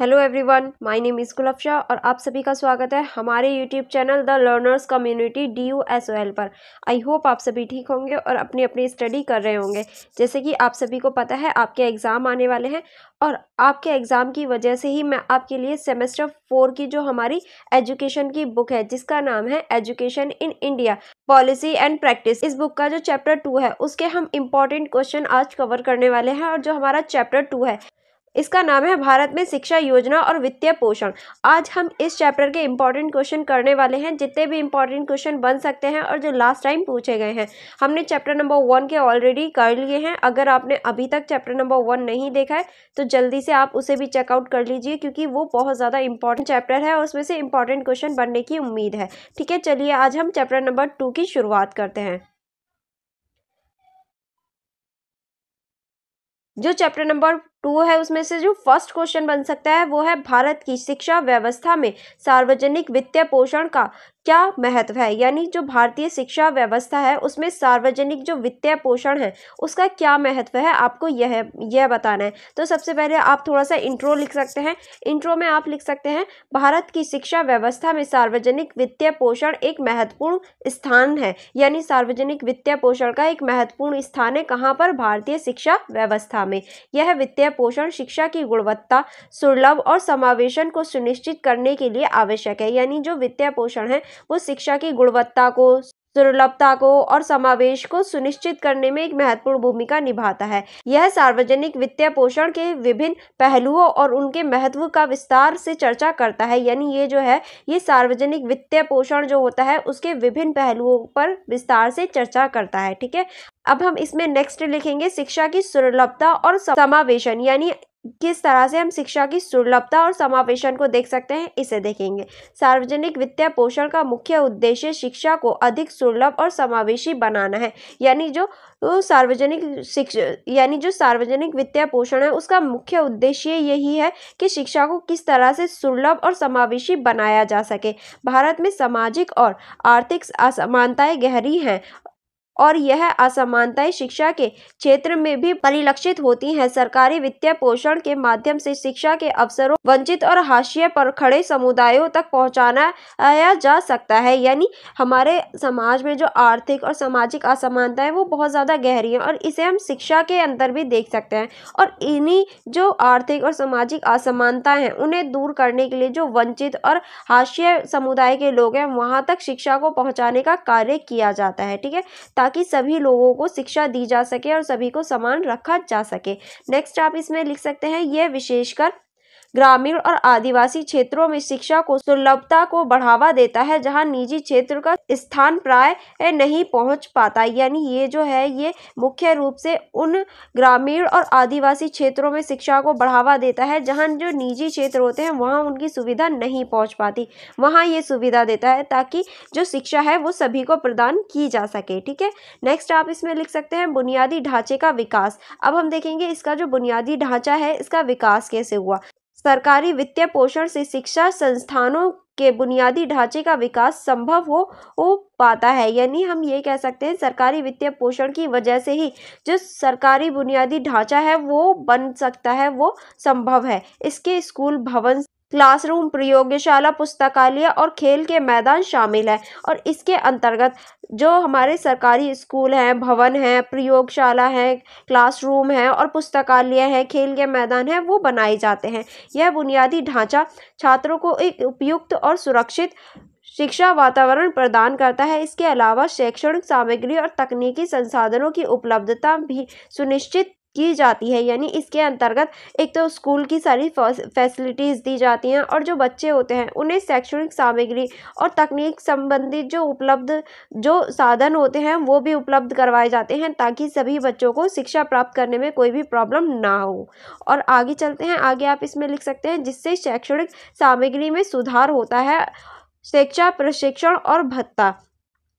Hello everyone, my name is Gulfasha और आप सभी का स्वागत है हमारे YouTube channel the learners community DUSOL पर। आई होप आप सभी ठीक होंगे और अपनी अपनी स्टडी कर रहे होंगे। जैसे कि आप सभी को पता है आपके एग्ज़ाम आने वाले हैं और आपके एग्ज़ाम की वजह से ही मैं आपके लिए सेमेस्टर 4 की जो हमारी एजुकेशन की बुक है जिसका नाम है education in India policy and practice, इस बुक का जो चैप्टर 2 है उसके हम इम्पॉर्टेंट क्वेश्चन आज कवर करने वाले हैं। और जो हमारा चैप्टर 2 है इसका नाम है भारत में शिक्षा योजना और वित्तीय पोषण। आज हम इस चैप्टर के इम्पॉर्टेंट क्वेश्चन करने वाले हैं, जितने भी इम्पॉर्टेंट क्वेश्चन बन सकते हैं और जो लास्ट टाइम पूछे गए हैं। हमने चैप्टर नंबर 1 के ऑलरेडी कर लिए हैं। अगर आपने अभी तक चैप्टर नंबर 1 नहीं देखा है तो जल्दी से आप उसे भी चेकआउट कर लीजिए, क्योंकि वो बहुत ज़्यादा इंपॉर्टेंट चैप्टर है और उसमें से इंपॉर्टेंट क्वेश्चन बनने की उम्मीद है। ठीक है, चलिए आज हम चैप्टर नंबर 2 की शुरुआत करते हैं। जो चैप्टर नंबर 2 है उसमें से जो फर्स्ट क्वेश्चन बन सकता है वो है भारत की शिक्षा व्यवस्था में सार्वजनिक वित्तीय पोषण का क्या महत्व है। यानी जो भारतीय शिक्षा व्यवस्था है उसमें सार्वजनिक जो वित्तीय पोषण है उसका क्या महत्व है, आपको यह बताना है। तो सबसे पहले आप थोड़ा सा इंट्रो लिख सकते हैं। इंट्रो में आप लिख सकते हैं भारत की शिक्षा व्यवस्था में सार्वजनिक वित्तीय पोषण एक महत्वपूर्ण स्थान है। यानी सार्वजनिक वित्तीय पोषण का एक महत्वपूर्ण स्थान है कहाँ पर? भारतीय शिक्षा व्यवस्था में। यह वित्तीय पोषण शिक्षा की गुणवत्ता, सुलभ और समावेशन को सुनिश्चित करने के लिए आवश्यक है। यानी जो वित्तीय पोषण है वो शिक्षा की गुणवत्ता को, सुलभता को और समावेश को सुनिश्चित करने में एक महत्वपूर्ण भूमिका निभाता है। यह सार्वजनिक वित्तीय पोषण के विभिन्न पहलुओं और उनके महत्व का विस्तार से चर्चा करता है। यानी ये जो है ये सार्वजनिक वित्तीय पोषण जो होता है उसके विभिन्न पहलुओं पर विस्तार से चर्चा करता है। ठीक है, अब हम इसमें नेक्स्ट लिखेंगे शिक्षा की सुलभता और समावेशन। यानी किस तरह से हम शिक्षा की सुलभता और समावेशन को देख सकते हैं, इसे देखेंगे। सार्वजनिक वित्तीय पोषण का मुख्य उद्देश्य शिक्षा को अधिक सुलभ और समावेशी बनाना है। यानी जो सार्वजनिक वित्तीय पोषण है उसका मुख्य उद्देश्य यही है कि शिक्षा को किस तरह से सुलभ और समावेशी बनाया जा सके। भारत में सामाजिक और आर्थिक असमानताएं गहरी हैं और यह असमानताएं शिक्षा के क्षेत्र में भी परिलक्षित होती हैं। सरकारी वित्तीय पोषण के माध्यम से शिक्षा के अवसरों, वंचित और हाशिए पर खड़े समुदायों तक पहुंचाया जा सकता है। यानी हमारे समाज में जो आर्थिक और सामाजिक असमानताएं वो बहुत ज़्यादा गहरी हैं और इसे हम शिक्षा के अंदर भी देख सकते हैं। और इन्हीं जो आर्थिक और सामाजिक असमानताएं हैं उन्हें दूर करने के लिए जो वंचित और हाशिए समुदाय के लोग हैं वहाँ तक शिक्षा को पहुँचाने का कार्य किया जाता है। ठीक है, ताकि सभी लोगों को शिक्षा दी जा सके और सभी को समान रखा जा सके। नेक्स्ट आप इसमें लिख सकते हैं यह विशेषकर ग्रामीण और आदिवासी क्षेत्रों में शिक्षा को सुलभता को बढ़ावा देता है, जहां निजी क्षेत्र का स्थान प्राय नहीं पहुंच पाता। यानी ये जो है ये मुख्य रूप से उन ग्रामीण और आदिवासी क्षेत्रों में शिक्षा को बढ़ावा देता है जहां जो निजी क्षेत्र होते हैं वहां उनकी सुविधा नहीं पहुंच पाती, वहां ये सुविधा देता है ताकि जो शिक्षा है वो सभी को प्रदान की जा सके। ठीक है, नेक्स्ट आप इसमें लिख सकते हैं बुनियादी ढांचे का विकास। अब हम देखेंगे इसका जो बुनियादी ढांचा है इसका विकास कैसे हुआ। सरकारी वित्तीय पोषण से शिक्षा संस्थानों के बुनियादी ढांचे का विकास संभव हो पाता है। यानी हम ये कह सकते हैं सरकारी वित्तीय पोषण की वजह से ही जो सरकारी बुनियादी ढांचा है वो बन सकता है, वो संभव है। इसके स्कूल, भवन, क्लासरूम, प्रयोगशाला, पुस्तकालय और खेल के मैदान शामिल है। और इसके अंतर्गत जो हमारे सरकारी स्कूल हैं, भवन हैं, प्रयोगशाला है, क्लासरूम है और पुस्तकालय है, खेल के मैदान है, वो बनाए जाते हैं। यह बुनियादी ढांचा छात्रों को एक उपयुक्त और सुरक्षित शिक्षा वातावरण प्रदान करता है। इसके अलावा शैक्षणिक सामग्री और तकनीकी संसाधनों की उपलब्धता भी सुनिश्चित की जाती है। यानी इसके अंतर्गत एक तो स्कूल की सारी फैसिलिटीज़ दी जाती हैं और जो बच्चे होते हैं उन्हें शैक्षणिक सामग्री और तकनीक संबंधित जो साधन होते हैं वो भी उपलब्ध करवाए जाते हैं ताकि सभी बच्चों को शिक्षा प्राप्त करने में कोई भी प्रॉब्लम ना हो। और आगे चलते हैं, आगे आप इसमें लिख सकते हैं जिससे शैक्षणिक सामग्री में सुधार होता है। शिक्षा प्रशिक्षण और भत्ता,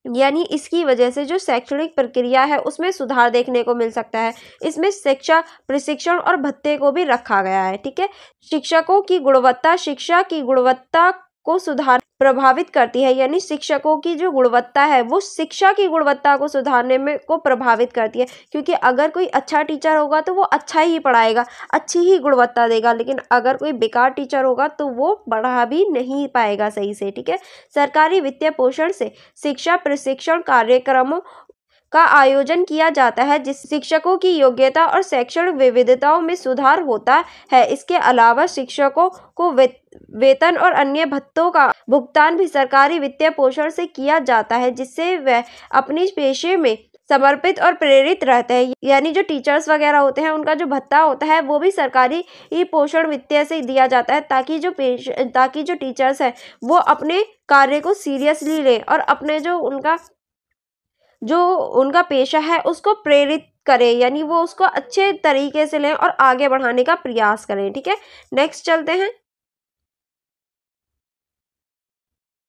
यानी इसकी वजह से जो शैक्षणिक प्रक्रिया है उसमें सुधार देखने को मिल सकता है। इसमें शिक्षा प्रशिक्षण और भत्ते को भी रखा गया है। ठीक है, शिक्षकों की गुणवत्ता, शिक्षा की गुणवत्ता को सुधार प्रभावित करती है, यानी शिक्षकों की जो गुणवत्ता है वो शिक्षा की गुणवत्ता को सुधारने में को प्रभावित करती है, क्योंकि अगर कोई अच्छा टीचर होगा तो वो अच्छा ही पढ़ाएगा, अच्छी ही गुणवत्ता देगा, लेकिन अगर कोई बेकार टीचर होगा तो वो पढ़ा भी नहीं पाएगा सही से। ठीक है, सरकारी वित्तीय पोषण से शिक्षा प्रशिक्षण कार्यक्रमों का आयोजन किया जाता है, जिससे शिक्षकों की योग्यता और शैक्षणिक विविधताओं में सुधार होता है। इसके अलावा शिक्षकों को वेतन और अन्य भत्तों का भुगतान भी सरकारी वित्तीय पोषण से किया जाता है, जिससे वह अपने पेशे में समर्पित और प्रेरित रहते हैं। यानी जो टीचर्स वगैरह होते हैं उनका जो भत्ता होता है वो भी सरकारी पोषण वित्तीय से दिया जाता है, ताकि जो टीचर्स हैं वो अपने कार्य को सीरियसली लें और अपने जो उनका पेशा है उसको प्रेरित करें, यानी वो उसको अच्छे तरीके से लें और आगे बढ़ाने का प्रयास करें। ठीक है, नेक्स्ट चलते हैं।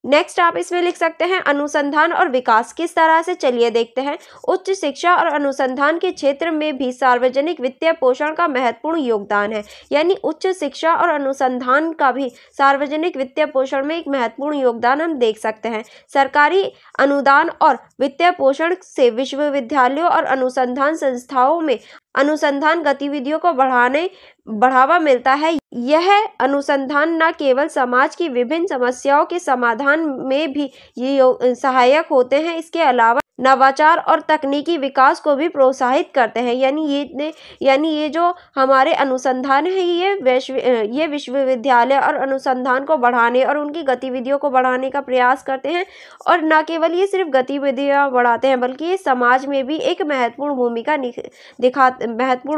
नेक्स्ट आप इसमें लिख सकते हैं अनुसंधान और विकास किस तरह से, चलिए देखते हैं। उच्च शिक्षा और अनुसंधान के क्षेत्र में भी सार्वजनिक वित्तीय पोषण का महत्वपूर्ण योगदान है, यानी उच्च शिक्षा और अनुसंधान का भी सार्वजनिक वित्तीय पोषण में एक महत्वपूर्ण योगदान हम देख सकते हैं। सरकारी अनुदान और वित्तीय पोषण से विश्वविद्यालयों और अनुसंधान संस्थाओं में अनुसंधान गतिविधियों को बढ़ावा मिलता है। यह अनुसंधान न केवल समाज की विभिन्न समस्याओं के समाधान में भी ये सहायक होते हैं, इसके अलावा नवाचार और तकनीकी विकास को भी प्रोत्साहित करते हैं। यानी ये जो हमारे अनुसंधान है ये विश्वविद्यालय और अनुसंधान को बढ़ाने और उनकी गतिविधियों को बढ़ाने का प्रयास करते हैं, और न केवल ये सिर्फ गतिविधियां बढ़ाते हैं बल्कि ये समाज में भी एक महत्वपूर्ण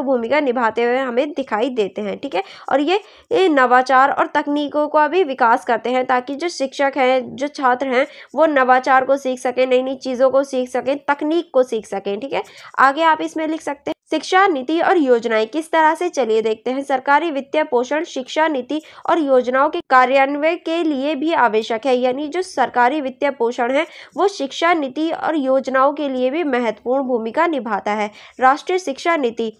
भूमिका निभाते हुए हमें दिखाई देते हैं। ठीक है, और ये नवाचार और तकनीकों का भी विकास करते हैं, ताकि जो शिक्षक हैं, जो छात्र हैं, वो नवाचार को सीख सकें, नई नई चीज़ों को सीख सकें, तकनीक को सीख सकें। ठीक है, आगे आप इसमें लिख सकते हैं शिक्षा नीति और योजनाएं किस तरह से, चलिए देखते हैं। सरकारी वित्तीय पोषण शिक्षा नीति और योजनाओं के कार्यान्वयन के लिए भी आवश्यक है, यानी जो सरकारी वित्तीय पोषण है वो शिक्षा नीति और योजनाओं के लिए भी महत्वपूर्ण भूमिका निभाता है। राष्ट्रीय शिक्षा नीति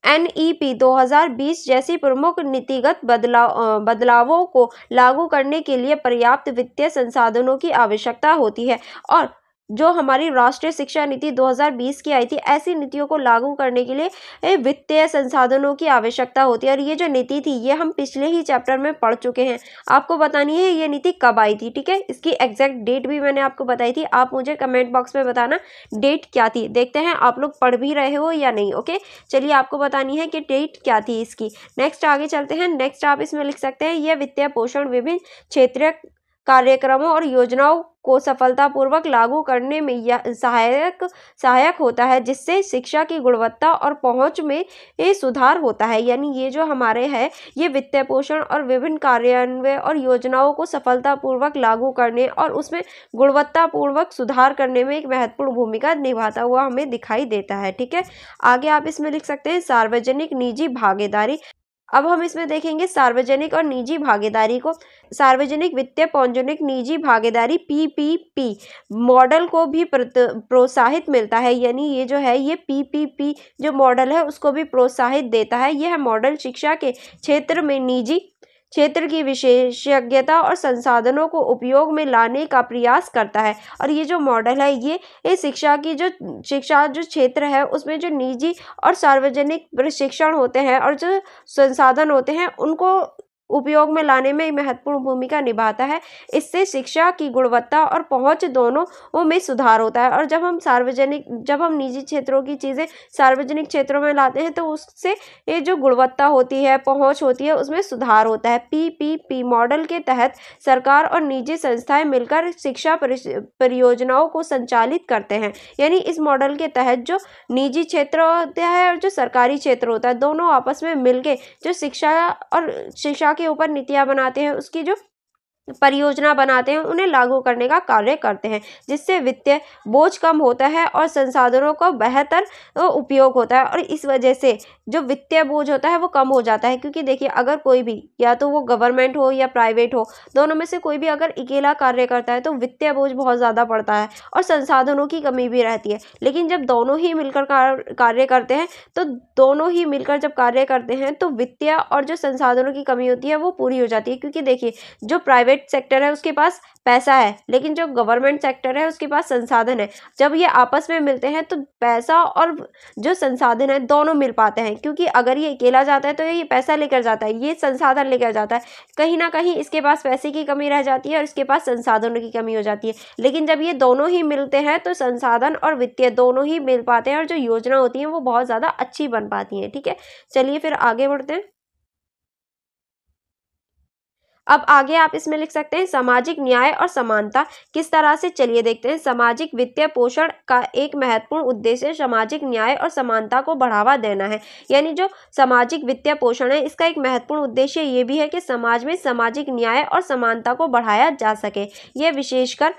NEP 2020 जैसी प्रमुख नीतिगत बदलावों को लागू करने के लिए पर्याप्त वित्तीय संसाधनों की आवश्यकता होती है, और जो हमारी राष्ट्रीय शिक्षा नीति 2020 की आई थी, ऐसी नीतियों को लागू करने के लिए वित्तीय संसाधनों की आवश्यकता होती है। और ये जो नीति थी ये हम पिछले ही चैप्टर में पढ़ चुके हैं, आपको बतानी है ये नीति कब आई थी। ठीक है, इसकी एग्जैक्ट डेट भी मैंने आपको बताई थी, आप मुझे कमेंट बॉक्स में बताना डेट क्या थी। देखते हैं आप लोग पढ़ भी रहे हो या नहीं। ओके, चलिए आपको बतानी है कि डेट क्या थी इसकी। नेक्स्ट आगे चलते हैं। नेक्स्ट आप इसमें लिख सकते हैं यह वित्तीय पोषण विभिन्न क्षेत्रीय कार्यक्रमों और योजनाओं को सफलतापूर्वक लागू करने में यह सहायक होता है, जिससे शिक्षा की गुणवत्ता और पहुंच में सुधार होता है। यानी ये जो हमारे है ये वित्तीय पोषण और विभिन्न कार्यान्वयन और योजनाओं को सफलतापूर्वक लागू करने और उसमें गुणवत्तापूर्वक सुधार करने में एक महत्वपूर्ण भूमिका निभाता हुआ हमें दिखाई देता है। ठीक है, आगे आप इसमें लिख सकते हैं सार्वजनिक निजी भागीदारी। अब हम इसमें देखेंगे सार्वजनिक और निजी भागीदारी को। सार्वजनिक वित्तीय पौंजनिक निजी भागीदारी PPP मॉडल को भी प्रोत्साहित मिलता है, यानी ये जो है ये PPP जो मॉडल है उसको भी प्रोत्साहित देता है। यह मॉडल शिक्षा के क्षेत्र में निजी क्षेत्र की विशेषज्ञता और संसाधनों को उपयोग में लाने का प्रयास करता है, और ये जो मॉडल है ये शिक्षा जो क्षेत्र है उसमें जो निजी और सार्वजनिक प्रशिक्षण होते हैं और जो संसाधन होते हैं उनको उपयोग में लाने में महत्वपूर्ण भूमिका निभाता है। इससे शिक्षा की गुणवत्ता और पहुंच दोनों में सुधार होता है, और जब हम निजी क्षेत्रों की चीज़ें सार्वजनिक क्षेत्रों में लाते हैं तो उससे ये जो गुणवत्ता होती है, पहुंच होती है, उसमें सुधार होता है। PPP मॉडल के तहत सरकार और निजी संस्थाएं मिलकर शिक्षा परियोजनाओं को संचालित करते हैं, यानी इस मॉडल के तहत जो निजी क्षेत्र होता है और जो सरकारी क्षेत्र होता है दोनों आपस में मिलके जो शिक्षा के ऊपर नीतियां बनाते हैं, उसकी जो परियोजना बनाते हैं, उन्हें लागू करने का कार्य करते हैं, जिससे वित्तीय बोझ कम होता है और संसाधनों का बेहतर उपयोग होता है। और इस वजह से जो वित्तीय बोझ होता है वो कम हो जाता है, क्योंकि देखिए अगर कोई भी या तो वो गवर्नमेंट हो या प्राइवेट हो, दोनों में से कोई भी अगर अकेला कार्य करता है तो वित्तीय बोझ बहुत ज़्यादा पड़ता है और संसाधनों की कमी भी रहती है। लेकिन जब दोनों ही मिलकर कार्य करते हैं तो वित्तीय और जो संसाधनों की कमी होती है वो पूरी हो जाती है, क्योंकि देखिए जो प्राइवेट प्राइवेट सेक्टर है उसके पास पैसा है, लेकिन जो गवर्नमेंट सेक्टर है उसके पास संसाधन है। जब ये आपस में मिलते हैं तो पैसा और जो संसाधन है दोनों मिल पाते हैं, क्योंकि अगर ये अकेला जाता है तो ये पैसा लेकर जाता है, ये संसाधन लेकर जाता है, कहीं ना कहीं इसके पास पैसे की कमी रह जाती है और इसके पास संसाधनों की कमी हो जाती है। लेकिन जब ये दोनों ही मिलते हैं तो संसाधन और वित्तीय दोनों ही मिल पाते हैं और जो योजना होती है वो बहुत ज़्यादा अच्छी बन पाती है। ठीक है, चलिए फिर आगे बढ़ते हैं। अब आगे आप इसमें लिख सकते हैं सामाजिक न्याय और समानता किस तरह से, चलिए देखते हैं। सामाजिक वित्तीय पोषण का एक महत्वपूर्ण उद्देश्य सामाजिक न्याय और समानता को बढ़ावा देना है। यानी जो सामाजिक वित्तीय पोषण है इसका एक महत्वपूर्ण उद्देश्य ये भी है कि समाज में सामाजिक न्याय और समानता को बढ़ाया जा सके। यह विशेषकर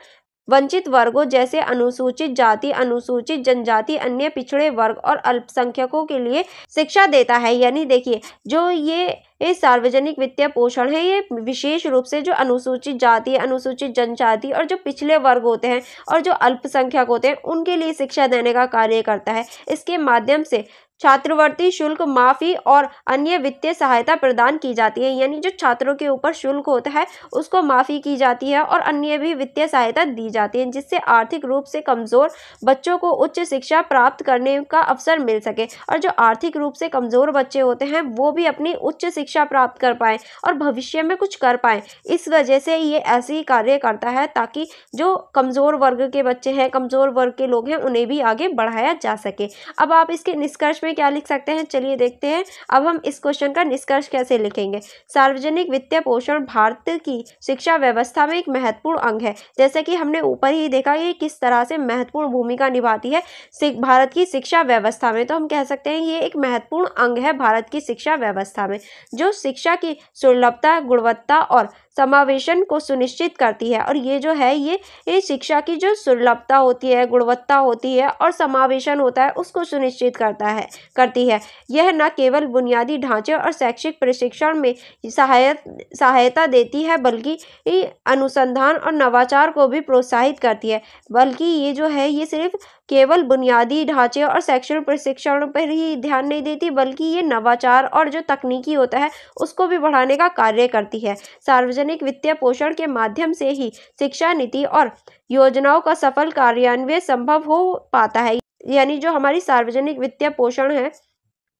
वंचित वर्गों जैसे अनुसूचित जाति, अनुसूचित जनजाति, अन्य पिछड़े वर्ग और अल्पसंख्यकों के लिए शिक्षा देता है। यानी देखिए जो ये सार्वजनिक वित्तीय पोषण है ये विशेष रूप से जो अनुसूचित जाति, अनुसूचित जनजाति और जो पिछले वर्ग होते हैं और जो अल्पसंख्यक होते हैं उनके लिए शिक्षा देने का कार्य करता है। इसके माध्यम से छात्रवृत्ति शुल्क माफी और अन्य वित्तीय सहायता प्रदान की जाती है। यानी जो छात्रों के ऊपर शुल्क होता है उसको माफी की जाती है और अन्य भी वित्तीय सहायता दी जाती है, जिससे आर्थिक रूप से कमजोर बच्चों को उच्च शिक्षा प्राप्त करने का अवसर मिल सके और जो आर्थिक रूप से कमजोर बच्चे होते हैं वो भी अपनी उच्च शिक्षा प्राप्त कर पाए और भविष्य में कुछ कर पाए। इस वजह से ये ऐसे ही कार्य करता है ताकि जो कमजोर वर्ग के बच्चे हैं, कमजोर वर्ग के लोग हैं, उन्हें भी आगे बढ़ाया जा सके। अब आप इसके निष्कर्ष में क्या लिख सकते हैं, चलिए देखते हैं। अब हम इस क्वेश्चन का निष्कर्ष कैसे लिखेंगे। सार्वजनिक वित्तीय पोषण भारत की शिक्षा व्यवस्था में एक महत्वपूर्ण अंग है। जैसे कि हमने ऊपर ही देखा ये किस तरह से महत्वपूर्ण भूमिका निभाती है भारत की शिक्षा व्यवस्था में, तो हम कह सकते हैं ये एक महत्वपूर्ण अंग है भारत की शिक्षा व्यवस्था में, जो शिक्षा की सुलभता, गुणवत्ता और समावेशन को सुनिश्चित करती है। और ये जो है ये शिक्षा की जो सुलभता होती है, गुणवत्ता होती है और समावेशन होता है उसको सुनिश्चित करती है। यह न केवल बुनियादी ढांचे और शैक्षिक प्रशिक्षण में सहायता देती है बल्कि अनुसंधान और नवाचार को भी प्रोत्साहित करती है। बल्कि ये जो है ये सिर्फ केवल बुनियादी ढांचे और शैक्षणिक प्रशिक्षण पर ही ध्यान नहीं देती बल्कि ये नवाचार और जो तकनीकी होता है उसको भी बढ़ाने का कार्य करती है। सार्वजनिक वित्तीय पोषण के माध्यम से ही शिक्षा नीति और योजनाओं का सफल कार्यान्वयन संभव हो पाता है। यानी जो हमारी सार्वजनिक वित्तीय पोषण है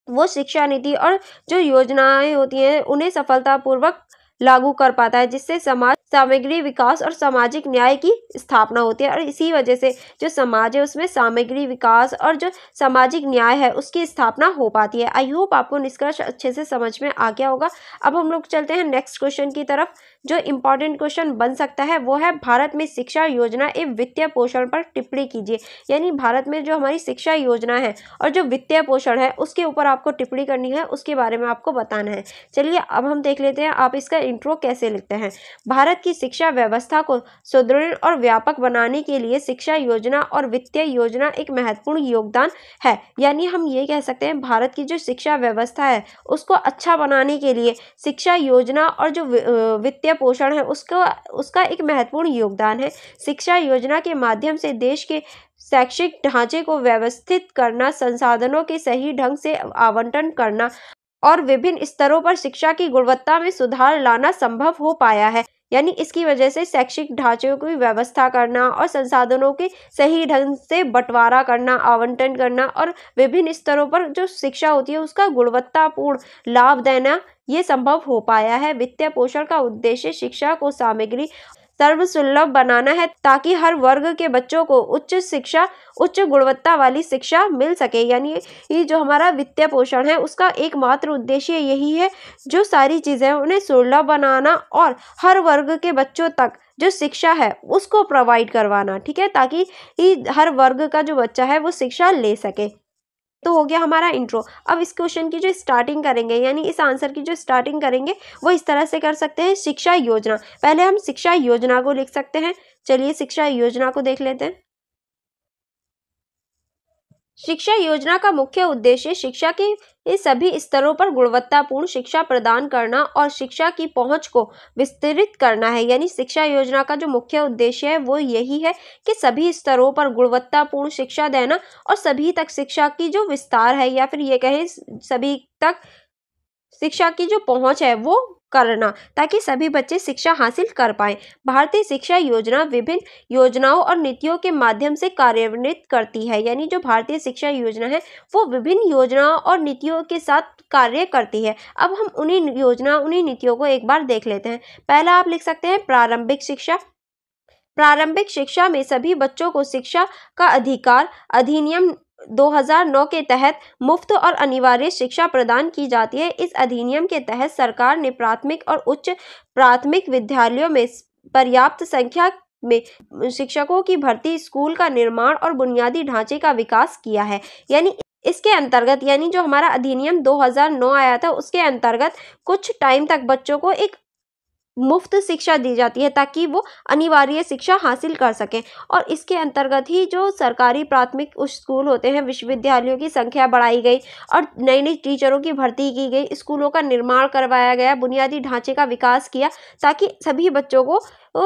वो शिक्षा नीति और जो योजनाएं होती हैं उन्हें सफलतापूर्वक लागू कर पाता है, जिससे समाज सामग्री विकास और सामाजिक न्याय की स्थापना होती है। और इसी वजह से जो समाज है उसमें सामग्री विकास और जो सामाजिक न्याय है उसकी स्थापना हो पाती है। आई होप आपको निष्कर्ष अच्छे से समझ में आ गया होगा। अब हम लोग चलते हैं नेक्स्ट क्वेश्चन की तरफ। जो इम्पोर्टेंट क्वेश्चन बन सकता है वो है भारत में शिक्षा योजना एवं वित्तीय पोषण पर टिप्पणी कीजिए। यानी भारत में जो हमारी शिक्षा योजना है और जो वित्तीय पोषण है उसके ऊपर आपको टिप्पणी करनी है, उसके बारे में आपको बताना है। चलिए अब हम देख लेते हैं आप इसका इंट्रो कैसे लिखते हैं। भारत की शिक्षा व्यवस्था को सुदृढ़ और व्यापक बनाने के लिए शिक्षा योजना और वित्तीय योजना एक महत्वपूर्ण योगदान है। यानी हम ये कह सकते हैं भारत की जो शिक्षा व्यवस्था है उसको अच्छा बनाने के लिए शिक्षा योजना और जो वित्तीय पोषण है उसका एक महत्वपूर्ण योगदान है। शिक्षा योजना के माध्यम से देश के शैक्षिक ढांचे को व्यवस्थित करना, संसाधनों के सही ढंग से आवंटन करना और विभिन्न स्तरों पर शिक्षा की गुणवत्ता में सुधार लाना संभव हो पाया है। यानी इसकी वजह से शैक्षिक ढांचे की व्यवस्था करना और संसाधनों के सही ढंग से बंटवारा करना, आवंटन करना और विभिन्न स्तरों पर जो शिक्षा होती है उसका गुणवत्तापूर्ण लाभ देना ये संभव हो पाया है। वित्तीय पोषण का उद्देश्य शिक्षा को सामग्री सर्वसुलभ बनाना है ताकि हर वर्ग के बच्चों को उच्च शिक्षा, उच्च गुणवत्ता वाली शिक्षा मिल सके। यानी ये जो हमारा वित्तीय पोषण है उसका एकमात्र उद्देश्य यही है, जो सारी चीजें उन्हें सुलभ बनाना और हर वर्ग के बच्चों तक जो शिक्षा है उसको प्रोवाइड करवाना। ठीक है, ताकि हर वर्ग का जो बच्चा है वो शिक्षा ले सके। तो हो गया हमारा इंट्रो। अब इस क्वेश्चन की जो स्टार्टिंग करेंगे यानी इस आंसर की जो स्टार्टिंग करेंगे वो इस तरह से कर सकते हैं। शिक्षा योजना, पहले हम शिक्षा योजना को लिख सकते हैं। चलिए शिक्षा योजना को देख लेते हैं। शिक्षा योजना का मुख्य उद्देश्य शिक्षा के सभी स्तरों पर गुणवत्तापूर्ण शिक्षा प्रदान करना और शिक्षा की पहुंच को विस्तृत करना है। यानी शिक्षा योजना का जो मुख्य उद्देश्य है वो यही है कि सभी स्तरों पर गुणवत्तापूर्ण शिक्षा देना और सभी तक शिक्षा की जो विस्तार है या फिर ये कहें सभी तक शिक्षा की जो पहुंच है वो करना ताकि सभी बच्चे शिक्षा हासिल कर पाएं। भारतीय शिक्षा योजना विभिन्न योजनाओं और नीतियों के माध्यम से कार्यान्वित करती है। यानी जो भारतीय शिक्षा योजना है वो विभिन्न योजनाओं और नीतियों के साथ कार्य करती है। अब हम उन्हीं नीतियों को एक बार देख लेते हैं। पहला आप लिख सकते हैं प्रारंभिक शिक्षा। प्रारंभिक शिक्षा में सभी बच्चों को शिक्षा का अधिकार अधिनियम 2009 के तहत मुफ्त और अनिवार्य शिक्षा प्रदान की जाती है। इस अधिनियम के तहत सरकार ने प्राथमिक और उच्च प्राथमिक विद्यालयों में पर्याप्त संख्या में शिक्षकों की भर्ती, स्कूल का निर्माण और बुनियादी ढांचे का विकास किया है। यानी इसके अंतर्गत, यानी जो हमारा अधिनियम 2009 आया था उसके अंतर्गत कुछ टाइम तक बच्चों को एक मुफ्त शिक्षा दी जाती है ताकि वो अनिवार्य शिक्षा हासिल कर सकें। और इसके अंतर्गत ही जो सरकारी प्राथमिक स्कूल होते हैं, विश्वविद्यालयों की संख्या बढ़ाई गई और नई नई टीचरों की भर्ती की गई, स्कूलों का निर्माण करवाया गया, बुनियादी ढांचे का विकास किया ताकि सभी बच्चों को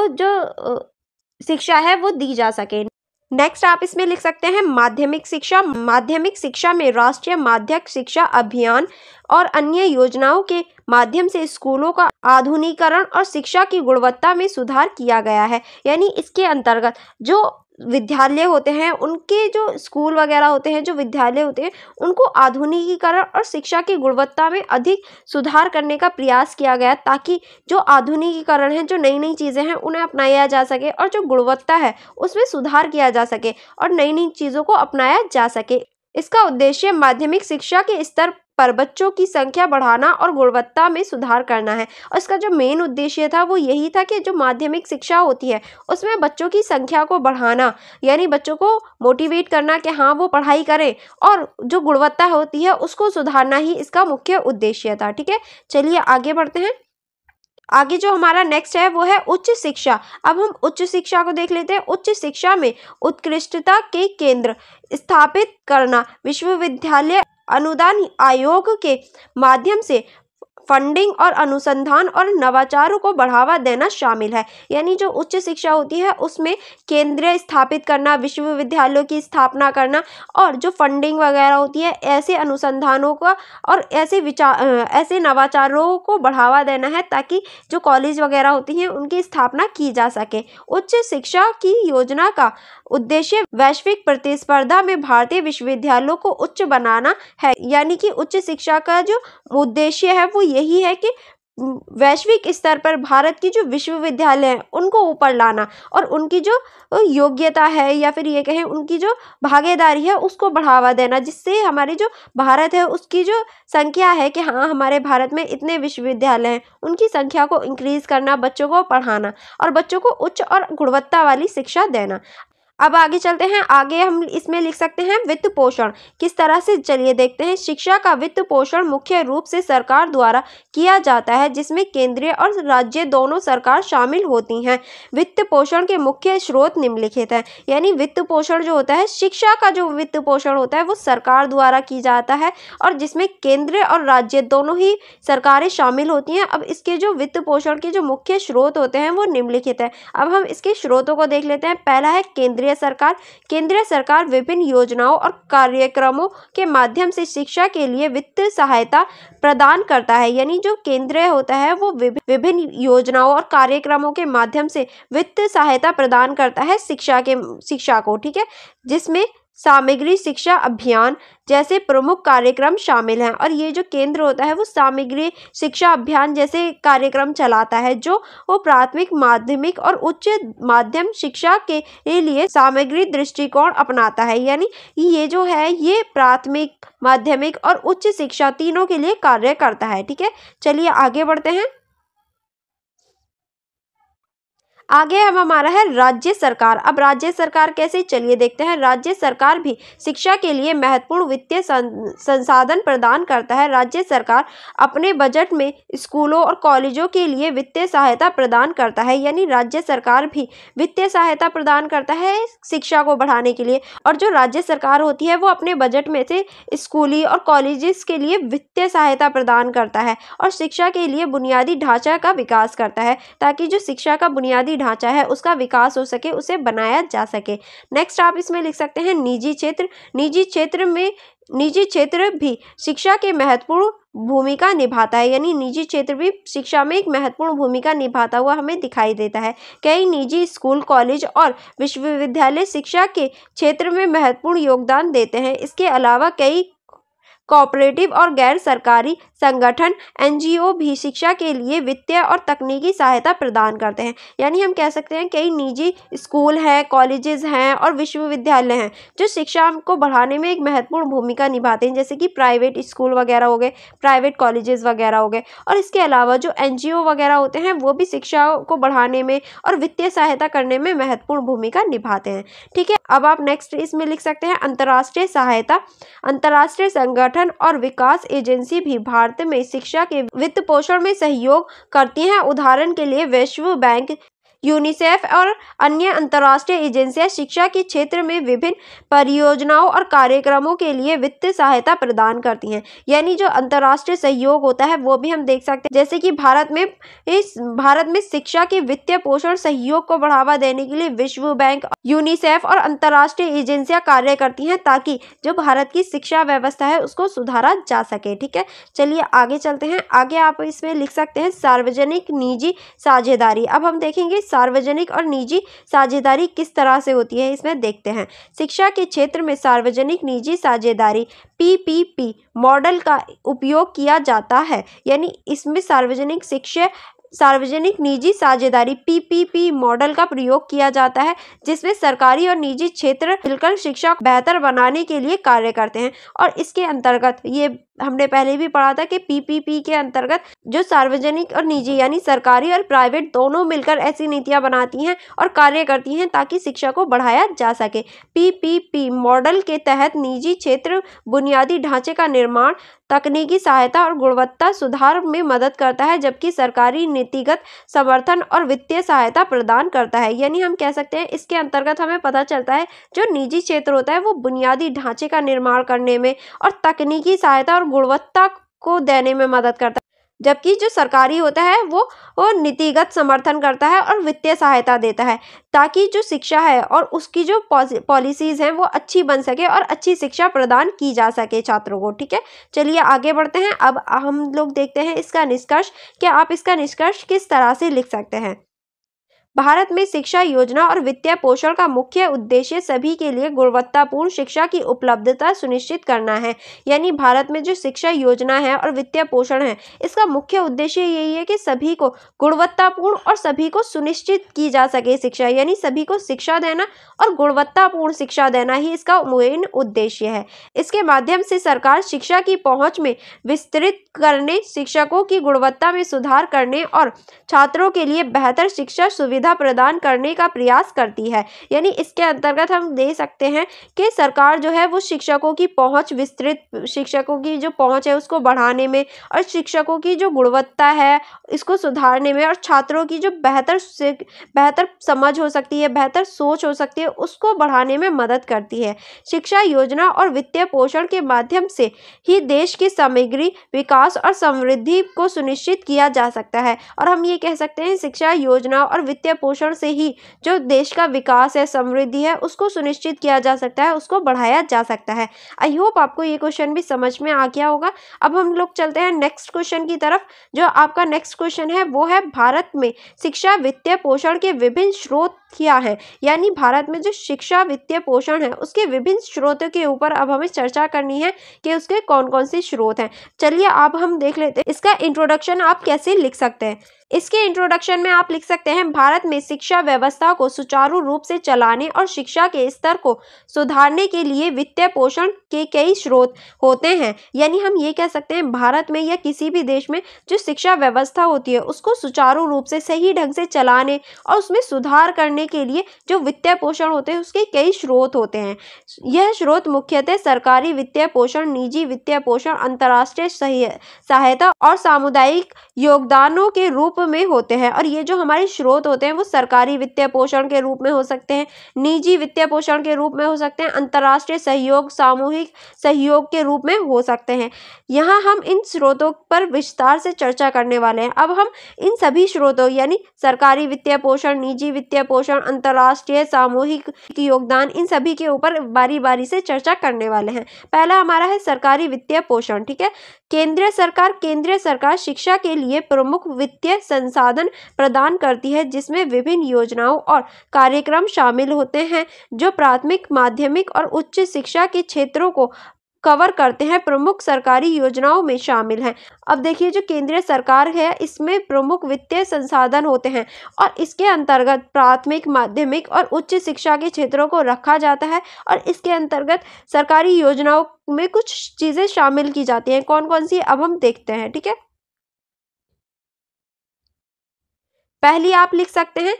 जो शिक्षा है वो दी जा सके। नेक्स्ट आप इसमें लिख सकते हैं माध्यमिक शिक्षा। माध्यमिक शिक्षा में राष्ट्रीय माध्यमिक शिक्षा अभियान और अन्य योजनाओं के माध्यम से स्कूलों का आधुनिकीकरण और शिक्षा की गुणवत्ता में सुधार किया गया है। यानी इसके अंतर्गत जो विद्यालय होते हैं, उनके जो स्कूल वगैरह होते हैं, जो विद्यालय होते हैं, उनको आधुनिकीकरण और शिक्षा की गुणवत्ता में अधिक सुधार करने का प्रयास किया गया ताकि जो आधुनिकीकरण है, जो नई नई चीज़ें हैं, उन्हें अपनाया जा सके और जो गुणवत्ता है उसमें सुधार किया जा सके और नई नई चीज़ों को अपनाया जा सके। इसका उद्देश्य माध्यमिक शिक्षा के स्तर पर बच्चों की संख्या बढ़ाना और गुणवत्ता में सुधार करना है। और इसका जो मेन उद्देश्य था वो यही था कि जो माध्यमिक शिक्षा होती है उसमें बच्चों की संख्या को बढ़ाना, यानी बच्चों को मोटिवेट करना कि हाँ वो पढ़ाई करें और जो गुणवत्ता होती है उसको सुधारना ही इसका मुख्य उद्देश्य था। ठीक है, चलिए आगे बढ़ते हैं। आगे जो हमारा नेक्स्ट है वो है उच्च शिक्षा। अब हम उच्च शिक्षा को देख लेते हैं। उच्च शिक्षा में उत्कृष्टता के केंद्र स्थापित करना, विश्वविद्यालय अनुदान आयोग के माध्यम से फंडिंग और अनुसंधान और नवाचारों को बढ़ावा देना शामिल है। यानी जो उच्च शिक्षा होती है उसमें केंद्र स्थापित करना, विश्वविद्यालयों की स्थापना करना और जो फंडिंग वगैरह होती है ऐसे अनुसंधानों का और ऐसे नवाचारों को बढ़ावा देना है ताकि जो कॉलेज वगैरह होती हैं उनकी स्थापना की जा सके। उच्च शिक्षा की योजना का उद्देश्य वैश्विक प्रतिस्पर्धा में भारतीय विश्वविद्यालयों को उच्च बनाना है। यानी कि उच्च शिक्षा का जो उद्देश्य है वो यही है कि वैश्विक स्तर पर भारत की जो विश्वविद्यालय हैं उनको ऊपर लाना और उनकी जो योग्यता है या फिर ये कहें उनकी जो भागीदारी है उसको बढ़ावा देना, जिससे हमारी जो भारत है उसकी जो संख्या है कि हाँ हमारे भारत में इतने विश्वविद्यालय हैं, उनकी संख्या को इंक्रीज करना, बच्चों को पढ़ाना और बच्चों को उच्च और गुणवत्ता वाली शिक्षा देना। अब आगे चलते हैं। आगे हम इसमें लिख सकते हैं वित्त पोषण किस तरह से, चलिए देखते हैं। शिक्षा का वित्त पोषण मुख्य रूप से सरकार द्वारा किया जाता है, जिसमें केंद्रीय और राज्य दोनों सरकार शामिल होती हैं। वित्त पोषण के मुख्य स्रोत निम्नलिखित हैं। यानी वित्त पोषण जो होता है, शिक्षा का जो वित्त पोषण होता है वो सरकार द्वारा की जाता है और जिसमें केंद्र और राज्य दोनों ही सरकारें शामिल होती हैं। अब इसके जो वित्त पोषण के जो मुख्य स्रोत होते हैं वो निम्नलिखित है। अब हम इसके स्रोतों को देख लेते हैं। पहला है केंद्रीय सरकार। केंद्रीय सरकार विभिन्न योजनाओं और कार्यक्रमों के माध्यम से शिक्षा के लिए वित्तीय सहायता प्रदान करता है। यानी जो केंद्र होता है वो विभिन्न योजनाओं और कार्यक्रमों के माध्यम से वित्तीय सहायता प्रदान करता है शिक्षा को, ठीक है, जिसमें सामग्री शिक्षा अभियान जैसे प्रमुख कार्यक्रम शामिल हैं। और ये जो केंद्र होता है वो सामग्री शिक्षा अभियान जैसे कार्यक्रम चलाता है जो वो प्राथमिक, माध्यमिक और उच्च माध्यम शिक्षा के लिए सामग्री दृष्टिकोण अपनाता है। यानी ये जो है ये प्राथमिक, माध्यमिक और उच्च शिक्षा तीनों के लिए कार्य करता है। ठीक है, चलिए आगे बढ़ते हैं। आगे हम हमारा है राज्य सरकार। अब राज्य सरकार कैसे, चलिए देखते हैं। राज्य सरकार भी शिक्षा के लिए महत्वपूर्ण वित्तीय संसाधन प्रदान करता है। राज्य सरकार अपने बजट में स्कूलों और कॉलेजों के लिए वित्तीय सहायता प्रदान करता है। यानी राज्य सरकार भी वित्तीय सहायता प्रदान करता है शिक्षा को बढ़ाने के लिए। और जो राज्य सरकार होती है वो अपने बजट में से स्कूली और कॉलेजेस के लिए वित्तीय सहायता प्रदान करता है और शिक्षा के लिए बुनियादी ढांचा का विकास करता है ताकि जो शिक्षा का बुनियादी ढांचा है उसका विकास हो सके, उसे बनाया जा सके। नेक्स्ट आप इसमें लिख सकते हैं निजी क्षेत्र। निजी क्षेत्र भी शिक्षा के महत्वपूर्ण भूमिका निभाता है, यानी निजी क्षेत्र भी शिक्षा में एक महत्वपूर्ण भूमिका निभाता हुआ हमें दिखाई देता है। कई निजी स्कूल, कॉलेज और विश्वविद्यालय शिक्षा के क्षेत्र में महत्वपूर्ण योगदान देते हैं। इसके अलावा कई कोऑपरेटिव और गैर सरकारी संगठन एनजीओ भी शिक्षा के लिए वित्तीय और तकनीकी सहायता प्रदान करते हैं। यानी हम कह सकते हैं कई निजी स्कूल हैं, कॉलेजेस हैं और विश्वविद्यालय हैं जो शिक्षा को बढ़ाने में एक महत्वपूर्ण भूमिका निभाते हैं, जैसे कि प्राइवेट स्कूल वगैरह हो गए, प्राइवेट कॉलेजेस वगैरह हो गए। और इसके अलावा जो एनजीओ वगैरह होते हैं वो भी शिक्षा को बढ़ाने में और वित्तीय सहायता करने में महत्वपूर्ण भूमिका निभाते हैं। ठीक है, अब आप नेक्स्ट इसमें लिख सकते हैं अंतर्राष्ट्रीय सहायता। अंतर्राष्ट्रीय संगठन और विकास एजेंसी भी भारत में शिक्षा के वित्त पोषण में सहयोग करती हैं। उदाहरण के लिए विश्व बैंक, यूनिसेफ और अन्य अंतर्राष्ट्रीय एजेंसियां शिक्षा के क्षेत्र में विभिन्न परियोजनाओं और कार्यक्रमों के लिए वित्तीय सहायता प्रदान करती हैं। यानी जो अंतर्राष्ट्रीय सहयोग होता है वो भी हम देख सकते हैं, जैसे कि भारत में शिक्षा के वित्तीय पोषण सहयोग को बढ़ावा देने के लिए विश्व बैंक, यूनिसेफ और अंतर्राष्ट्रीय एजेंसियां कार्य करती हैं ताकि जो भारत की शिक्षा व्यवस्था है उसको सुधारा जा सके। ठीक है, चलिए आगे चलते हैं। आगे आप इसमें लिख सकते हैं सार्वजनिक निजी साझेदारी। अब हम देखेंगे सार्वजनिक और निजी साझेदारी किस तरह से होती है, इसमें देखते हैं। शिक्षा के क्षेत्र में सार्वजनिक निजी साझेदारी पीपीपी मॉडल का उपयोग किया जाता है। यानी इसमें सार्वजनिक निजी साझेदारी पीपीपी मॉडल का प्रयोग किया जाता है, जिसमें सरकारी और निजी क्षेत्र मिलकर शिक्षा को बेहतर बनाने के लिए कार्य करते हैं। और इसके अंतर्गत ये हमने पहले भी पढ़ा था कि पीपीपी के अंतर्गत जो सार्वजनिक और निजी यानी सरकारी और प्राइवेट दोनों मिलकर ऐसी नीतियां बनाती हैं और कार्य करती हैं ताकि शिक्षा को बढ़ाया जा सके। पीपीपी मॉडल के तहत निजी क्षेत्र बुनियादी ढांचे का निर्माण, तकनीकी सहायता और गुणवत्ता सुधार में मदद करता है, जबकि सरकारी नीतिगत समर्थन और वित्तीय सहायता प्रदान करता है। यानी हम कह सकते हैं इसके अंतर्गत हमें पता चलता है जो निजी क्षेत्र होता है वो बुनियादी ढांचे का निर्माण करने में और तकनीकी सहायता और गुणवत्ता को देने में मदद करता है, जबकि जो सरकारी होता है वो नीतिगत समर्थन करता है और वित्तीय सहायता देता है ताकि जो शिक्षा है और उसकी जो पॉलिसीज हैं वो अच्छी बन सके और अच्छी शिक्षा प्रदान की जा सके छात्रों को। ठीक है, चलिए आगे बढ़ते हैं। अब हम लोग देखते हैं इसका निष्कर्ष। क्या आप इसका निष्कर्ष किस तरह से लिख सकते हैं? भारत में शिक्षा योजना और वित्तीय पोषण का मुख्य उद्देश्य सभी के लिए गुणवत्तापूर्ण शिक्षा की उपलब्धता सुनिश्चित करना है। यानी भारत में जो शिक्षा योजना है और वित्तीय पोषण है इसका मुख्य उद्देश्य यही है कि सभी को गुणवत्तापूर्ण और सभी को सुनिश्चित की जा सके शिक्षा, यानी सभी को शिक्षा देना और गुणवत्तापूर्ण शिक्षा देना ही इसका मेन उद्देश्य है। इसके माध्यम से सरकार शिक्षा की पहुंच में विस्तृत करने, शिक्षकों की गुणवत्ता में सुधार करने और छात्रों के लिए बेहतर शिक्षा सुविधा प्रदान करने का प्रयास करती है। यानी इसके अंतर्गत हम दे सकते हैं कि सरकार जो है वो शिक्षकों की पहुंच शिक्षकों की जो पहुंच है उसको बढ़ाने में और शिक्षकों की जो गुणवत्ता है इसको सुधारने में और छात्रों की जो बेहतर समझ हो सकती है, बेहतर सोच हो सकती है, उसको बढ़ाने में मदद करती है। शिक्षा योजना और वित्तीय पोषण के माध्यम से ही देश की समग्र विकास और समृद्धि को सुनिश्चित किया जा सकता है। और हम ये कह सकते हैं शिक्षा योजना और वित्तीय पोषण से ही जो देश का विकास है, समृद्धि है, उसको सुनिश्चित किया जा सकता है, उसको बढ़ाया जा सकता है। आई होप आपको ये क्वेश्चन भी समझ में आ गया होगा। अब हम लोग चलते हैं नेक्स्ट क्वेश्चन की तरफ। जो आपका नेक्स्ट क्वेश्चन है वो है भारत में शिक्षा वित्तीय पोषण के विभिन्न स्रोत क्या है। यानी भारत में जो शिक्षा वित्तीय पोषण है उसके विभिन्न स्रोतों के ऊपर अब हमें चर्चा करनी है कि उसके कौन कौन से स्रोत हैं। चलिए अब हम देख लेते हैं इसका इंट्रोडक्शन आप कैसे लिख सकते हैं। इसके इंट्रोडक्शन में आप लिख सकते हैं भारत में शिक्षा व्यवस्था को सुचारू रूप से चलाने और शिक्षा के स्तर को सुधारने के लिए वित्तीय पोषण के कई स्रोत होते हैं। यानी हम ये कह सकते हैं भारत में या किसी भी देश में जो शिक्षा व्यवस्था होती है उसको सुचारू रूप से सही ढंग से चलाने और उसमें सुधार करने करने के लिए जो वित्तीय पोषण होते हैं उसके कई स्रोत होते हैं। यह स्रोत मुख्यतः सरकारी वित्तीय पोषण, निजी वित्तीय पोषण, अंतर्राष्ट्रीय सहायता और सामुदायिक योगदानों के रूप में होते हैं। और ये जो हमारे स्रोत होते हैं वो सरकारी वित्तीय पोषण के रूप में हो सकते हैं, निजी वित्तीय पोषण के रूप में हो सकते हैं, अंतर्राष्ट्रीय सहयोग, सामूहिक सहयोग के रूप में हो सकते हैं। यहाँ हम इन स्रोतों पर विस्तार से चर्चा करने वाले हैं। अब हम इन सभी स्रोतों यानी सरकारी वित्तीय पोषण, निजी वित्तीय पोषण, अंतर्राष्ट्रीय सामूहिक योगदान, इन सभी के ऊपर बारी बारी से चर्चा करने वाले हैं। पहला हमारा है सरकारी वित्तीय पोषण। ठीक है, केंद्रीय सरकार शिक्षा के लिए प्रमुख वित्तीय संसाधन प्रदान करती है, जिसमें विभिन्न योजनाओं और कार्यक्रम शामिल होते हैं जो प्राथमिक, माध्यमिक और उच्च शिक्षा के क्षेत्रों को कवर करते हैं। प्रमुख सरकारी योजनाओं में शामिल हैं। अब देखिए, जो केंद्रीय सरकार है इसमें प्रमुख वित्तीय संसाधन होते हैं और इसके अंतर्गत प्राथमिक, माध्यमिक और उच्च शिक्षा के क्षेत्रों को रखा जाता है। और इसके अंतर्गत सरकारी योजनाओं में कुछ चीजें शामिल की जाती हैं। कौन कौन सी, अब हम देखते हैं। ठीक है, पहली आप लिख सकते हैं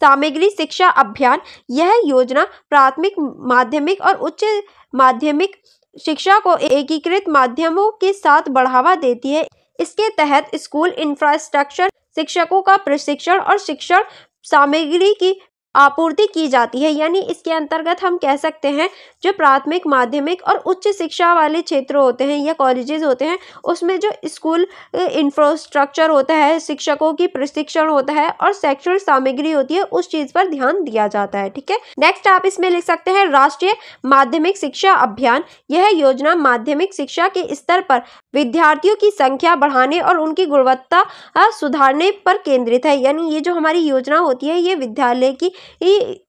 सामग्री शिक्षा अभियान। यह योजना प्राथमिक, माध्यमिक और उच्च माध्यमिक शिक्षा को एकीकृत माध्यमों के साथ बढ़ावा देती है। इसके तहत स्कूल इंफ्रास्ट्रक्चर, शिक्षकों का प्रशिक्षण और शिक्षण सामग्री की आपूर्ति की जाती है। यानी इसके अंतर्गत हम कह सकते हैं जो प्राथमिक, माध्यमिक और उच्च शिक्षा वाले क्षेत्र होते हैं या कॉलेजेस होते हैं उसमें जो स्कूल इंफ्रास्ट्रक्चर होता है, शिक्षकों की प्रशिक्षण होता है और शैक्षणिक सामग्री होती है, उस चीज पर ध्यान दिया जाता है। ठीक है, नेक्स्ट आप इसमें लिख सकते हैं राष्ट्रीय माध्यमिक शिक्षा अभियान। यह योजना माध्यमिक शिक्षा के स्तर पर विद्यार्थियों की संख्या बढ़ाने और उनकी गुणवत्ता सुधारने पर केंद्रित है। यानी ये जो हमारी योजना होती है ये विद्यालय की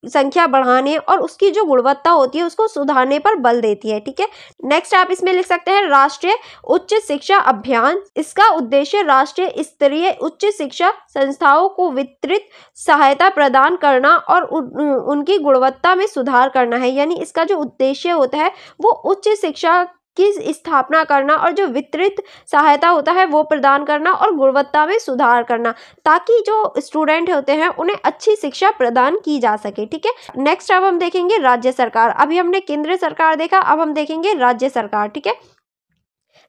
संख्या बढ़ाने और उसकी जो गुणवत्ता होती है उसको सुधारने पर बल देती है। ठीक है, नेक्स्ट आप इसमें लिख सकते हैं राष्ट्रीय उच्च शिक्षा अभियान। इसका उद्देश्य राष्ट्रीय स्तरीय उच्च शिक्षा संस्थाओं को विस्तृत सहायता प्रदान करना और उनकी गुणवत्ता में सुधार करना है। यानी इसका जो उद्देश्य होता है वो उच्च शिक्षा की स्थापना करना और जो वितरित सहायता होता है वो प्रदान करना और गुणवत्ता में सुधार करना, ताकि जो स्टूडेंट होते हैं उन्हें अच्छी शिक्षा प्रदान की जा सके। ठीक है, नेक्स्ट अब हम देखेंगे राज्य सरकार। अभी हमने केंद्र सरकार देखा, अब हम देखेंगे राज्य सरकार। ठीक है,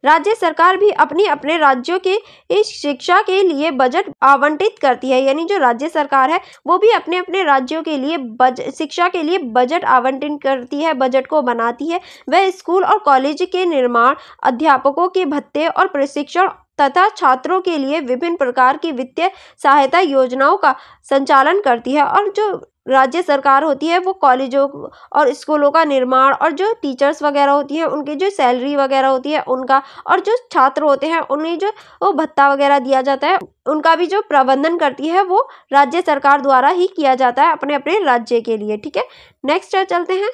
राज्य सरकार भी अपने राज्यों के इस शिक्षा के लिए बजट आवंटित करती है। यानी जो राज्य सरकार है वो भी अपने राज्यों के लिए शिक्षा के लिए बजट आवंटित करती है, बजट को बनाती है। वह स्कूल और कॉलेज के निर्माण, अध्यापकों के भत्ते और प्रशिक्षण तथा छात्रों के लिए विभिन्न प्रकार की वित्तीय सहायता योजनाओं का संचालन करती है। और जो राज्य सरकार होती है वो कॉलेजों और स्कूलों का निर्माण और जो टीचर्स वगैरह होती हैं उनकी जो सैलरी वगैरह होती है उनका, और जो छात्र होते हैं उन्हें जो वो भत्ता वगैरह दिया जाता है उनका भी जो प्रबंधन करती है वो राज्य सरकार द्वारा ही किया जाता है अपने अपने राज्य के लिए। ठीक है, नेक्स्ट चलते हैं।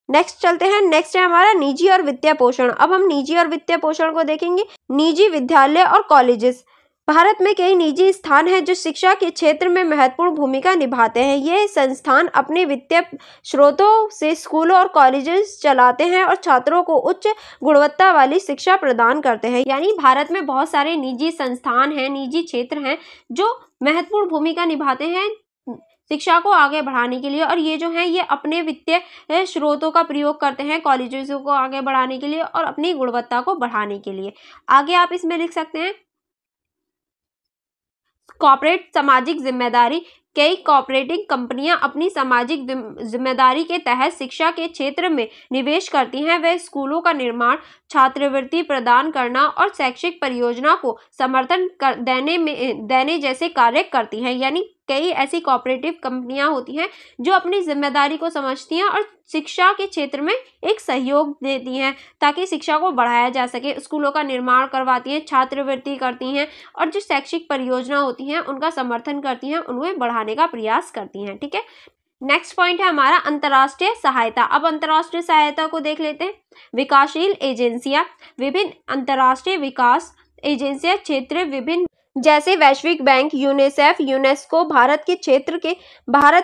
नेक्स्ट है हमारा निजी और वित्तीय पोषण। अब हम निजी और वित्तीय पोषण को देखेंगे। निजी विद्यालय और कॉलेजेस। भारत में कई निजी स्थान हैं जो शिक्षा के क्षेत्र में महत्वपूर्ण भूमिका निभाते हैं। ये संस्थान अपने वित्तीय स्रोतों से स्कूलों और कॉलेजेस चलाते हैं और छात्रों को उच्च गुणवत्ता वाली शिक्षा प्रदान करते हैं। यानी भारत में बहुत सारे निजी संस्थान हैं, निजी क्षेत्र हैं जो महत्वपूर्ण भूमिका निभाते हैं शिक्षा को आगे बढ़ाने के लिए। और ये जो है ये अपने वित्तीय स्रोतों का प्रयोग करते हैं कॉलेजेस को आगे बढ़ाने के लिए और अपनी गुणवत्ता को बढ़ाने के लिए। आगे आप इसमें लिख सकते हैं कॉर्पोरेट सामाजिक जिम्मेदारी। कई कॉर्पोरेटिव कंपनियां अपनी सामाजिक जिम्मेदारी के तहत शिक्षा के क्षेत्र में निवेश करती हैं। वे स्कूलों का निर्माण, छात्रवृत्ति प्रदान करना और शैक्षिक परियोजना को समर्थन देने जैसे कार्य करती हैं। यानी कई ऐसी कॉर्पोरेटिव कंपनियां होती हैं जो अपनी जिम्मेदारी को समझती हैं और शिक्षा के क्षेत्र में एक सहयोग देती हैं ताकि शिक्षा को बढ़ाया जा सके। स्कूलों का निर्माण करवाती हैं, छात्रवृत्ति करती हैं और जो शैक्षिक परियोजना होती हैं उनका समर्थन करती हैं, उन्हें बढ़ाने का प्रयास करती हैं। ठीक है, नेक्स्ट पॉइंट है हमारा अंतर्राष्ट्रीय सहायता। अब अंतर्राष्ट्रीय सहायता को देख लेते हैं। विकासशील एजेंसियां। विभिन्न अंतर्राष्ट्रीय विकास एजेंसियां क्षेत्र विभिन्न जैसे वैश्विक बैंक, यूनिसेफ, यूनेस्को भारत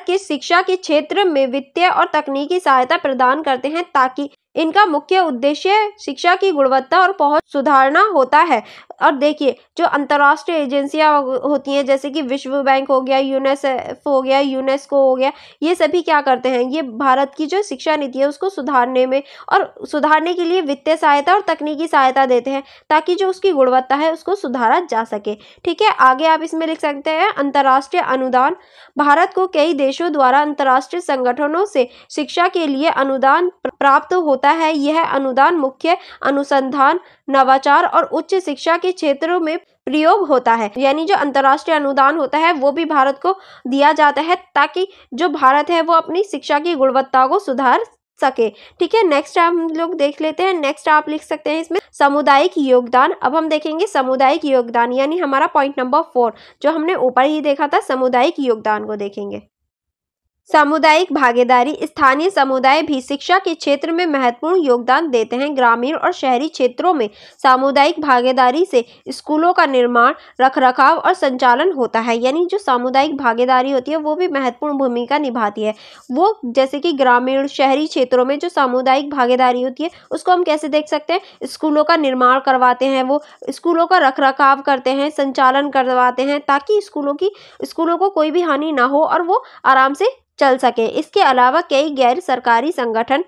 के शिक्षा के क्षेत्र में वित्तीय और तकनीकी सहायता प्रदान करते हैं ताकि इनका मुख्य उद्देश्य शिक्षा की गुणवत्ता और पहुंच सुधारना होता है। और देखिए, जो अंतर्राष्ट्रीय एजेंसियां होती हैं, जैसे कि विश्व बैंक हो गया, यूनिसेफ हो गया, यूनेस्को हो गया, ये सभी क्या करते हैं, ये भारत की जो शिक्षा नीति है उसको सुधारने में और सुधारने के लिए वित्तीय सहायता और तकनीकी सहायता देते हैं, ताकि जो उसकी गुणवत्ता है उसको सुधारा जा सके। ठीक है, आगे आप इसमें लिख सकते हैं अंतर्राष्ट्रीय अनुदान। भारत को कई देशों द्वारा अंतर्राष्ट्रीय संगठनों से शिक्षा के लिए अनुदान प्राप्त होता है। यह अनुदान मुख्य अनुसंधान, नवाचार और उच्च शिक्षा के क्षेत्रों में प्रयोग होता है। यानी जो अंतर्राष्ट्रीय अनुदान होता है वो भी भारत को दिया जाता है, ताकि जो भारत है वो अपनी शिक्षा की गुणवत्ता को सुधार सके। ठीक है, नेक्स्ट हम लोग देख लेते हैं। नेक्स्ट आप लिख सकते हैं इसमें सामुदायिक योगदान। अब हम देखेंगे सामुदायिक योगदान, यानी हमारा पॉइंट नंबर 4 जो हमने ऊपर ही देखा था, सामुदायिक योगदान को देखेंगे। सामुदायिक भागीदारी। स्थानीय समुदाय भी शिक्षा के क्षेत्र में महत्वपूर्ण योगदान देते हैं। ग्रामीण और शहरी क्षेत्रों में सामुदायिक भागीदारी से स्कूलों का निर्माण, रखरखाव और संचालन होता है। यानी जो सामुदायिक भागीदारी होती है वो भी महत्वपूर्ण भूमिका निभाती है। वो जैसे कि ग्रामीण, शहरी क्षेत्रों में जो सामुदायिक भागीदारी होती है उसको हम कैसे देख सकते हैं, स्कूलों का निर्माण करवाते हैं, वो स्कूलों का रखरखाव करते हैं, संचालन करवाते हैं, ताकि स्कूलों को कोई भी हानि ना हो और वो आराम से चल सके। इसके अलावा कई गैर सरकारी संगठन,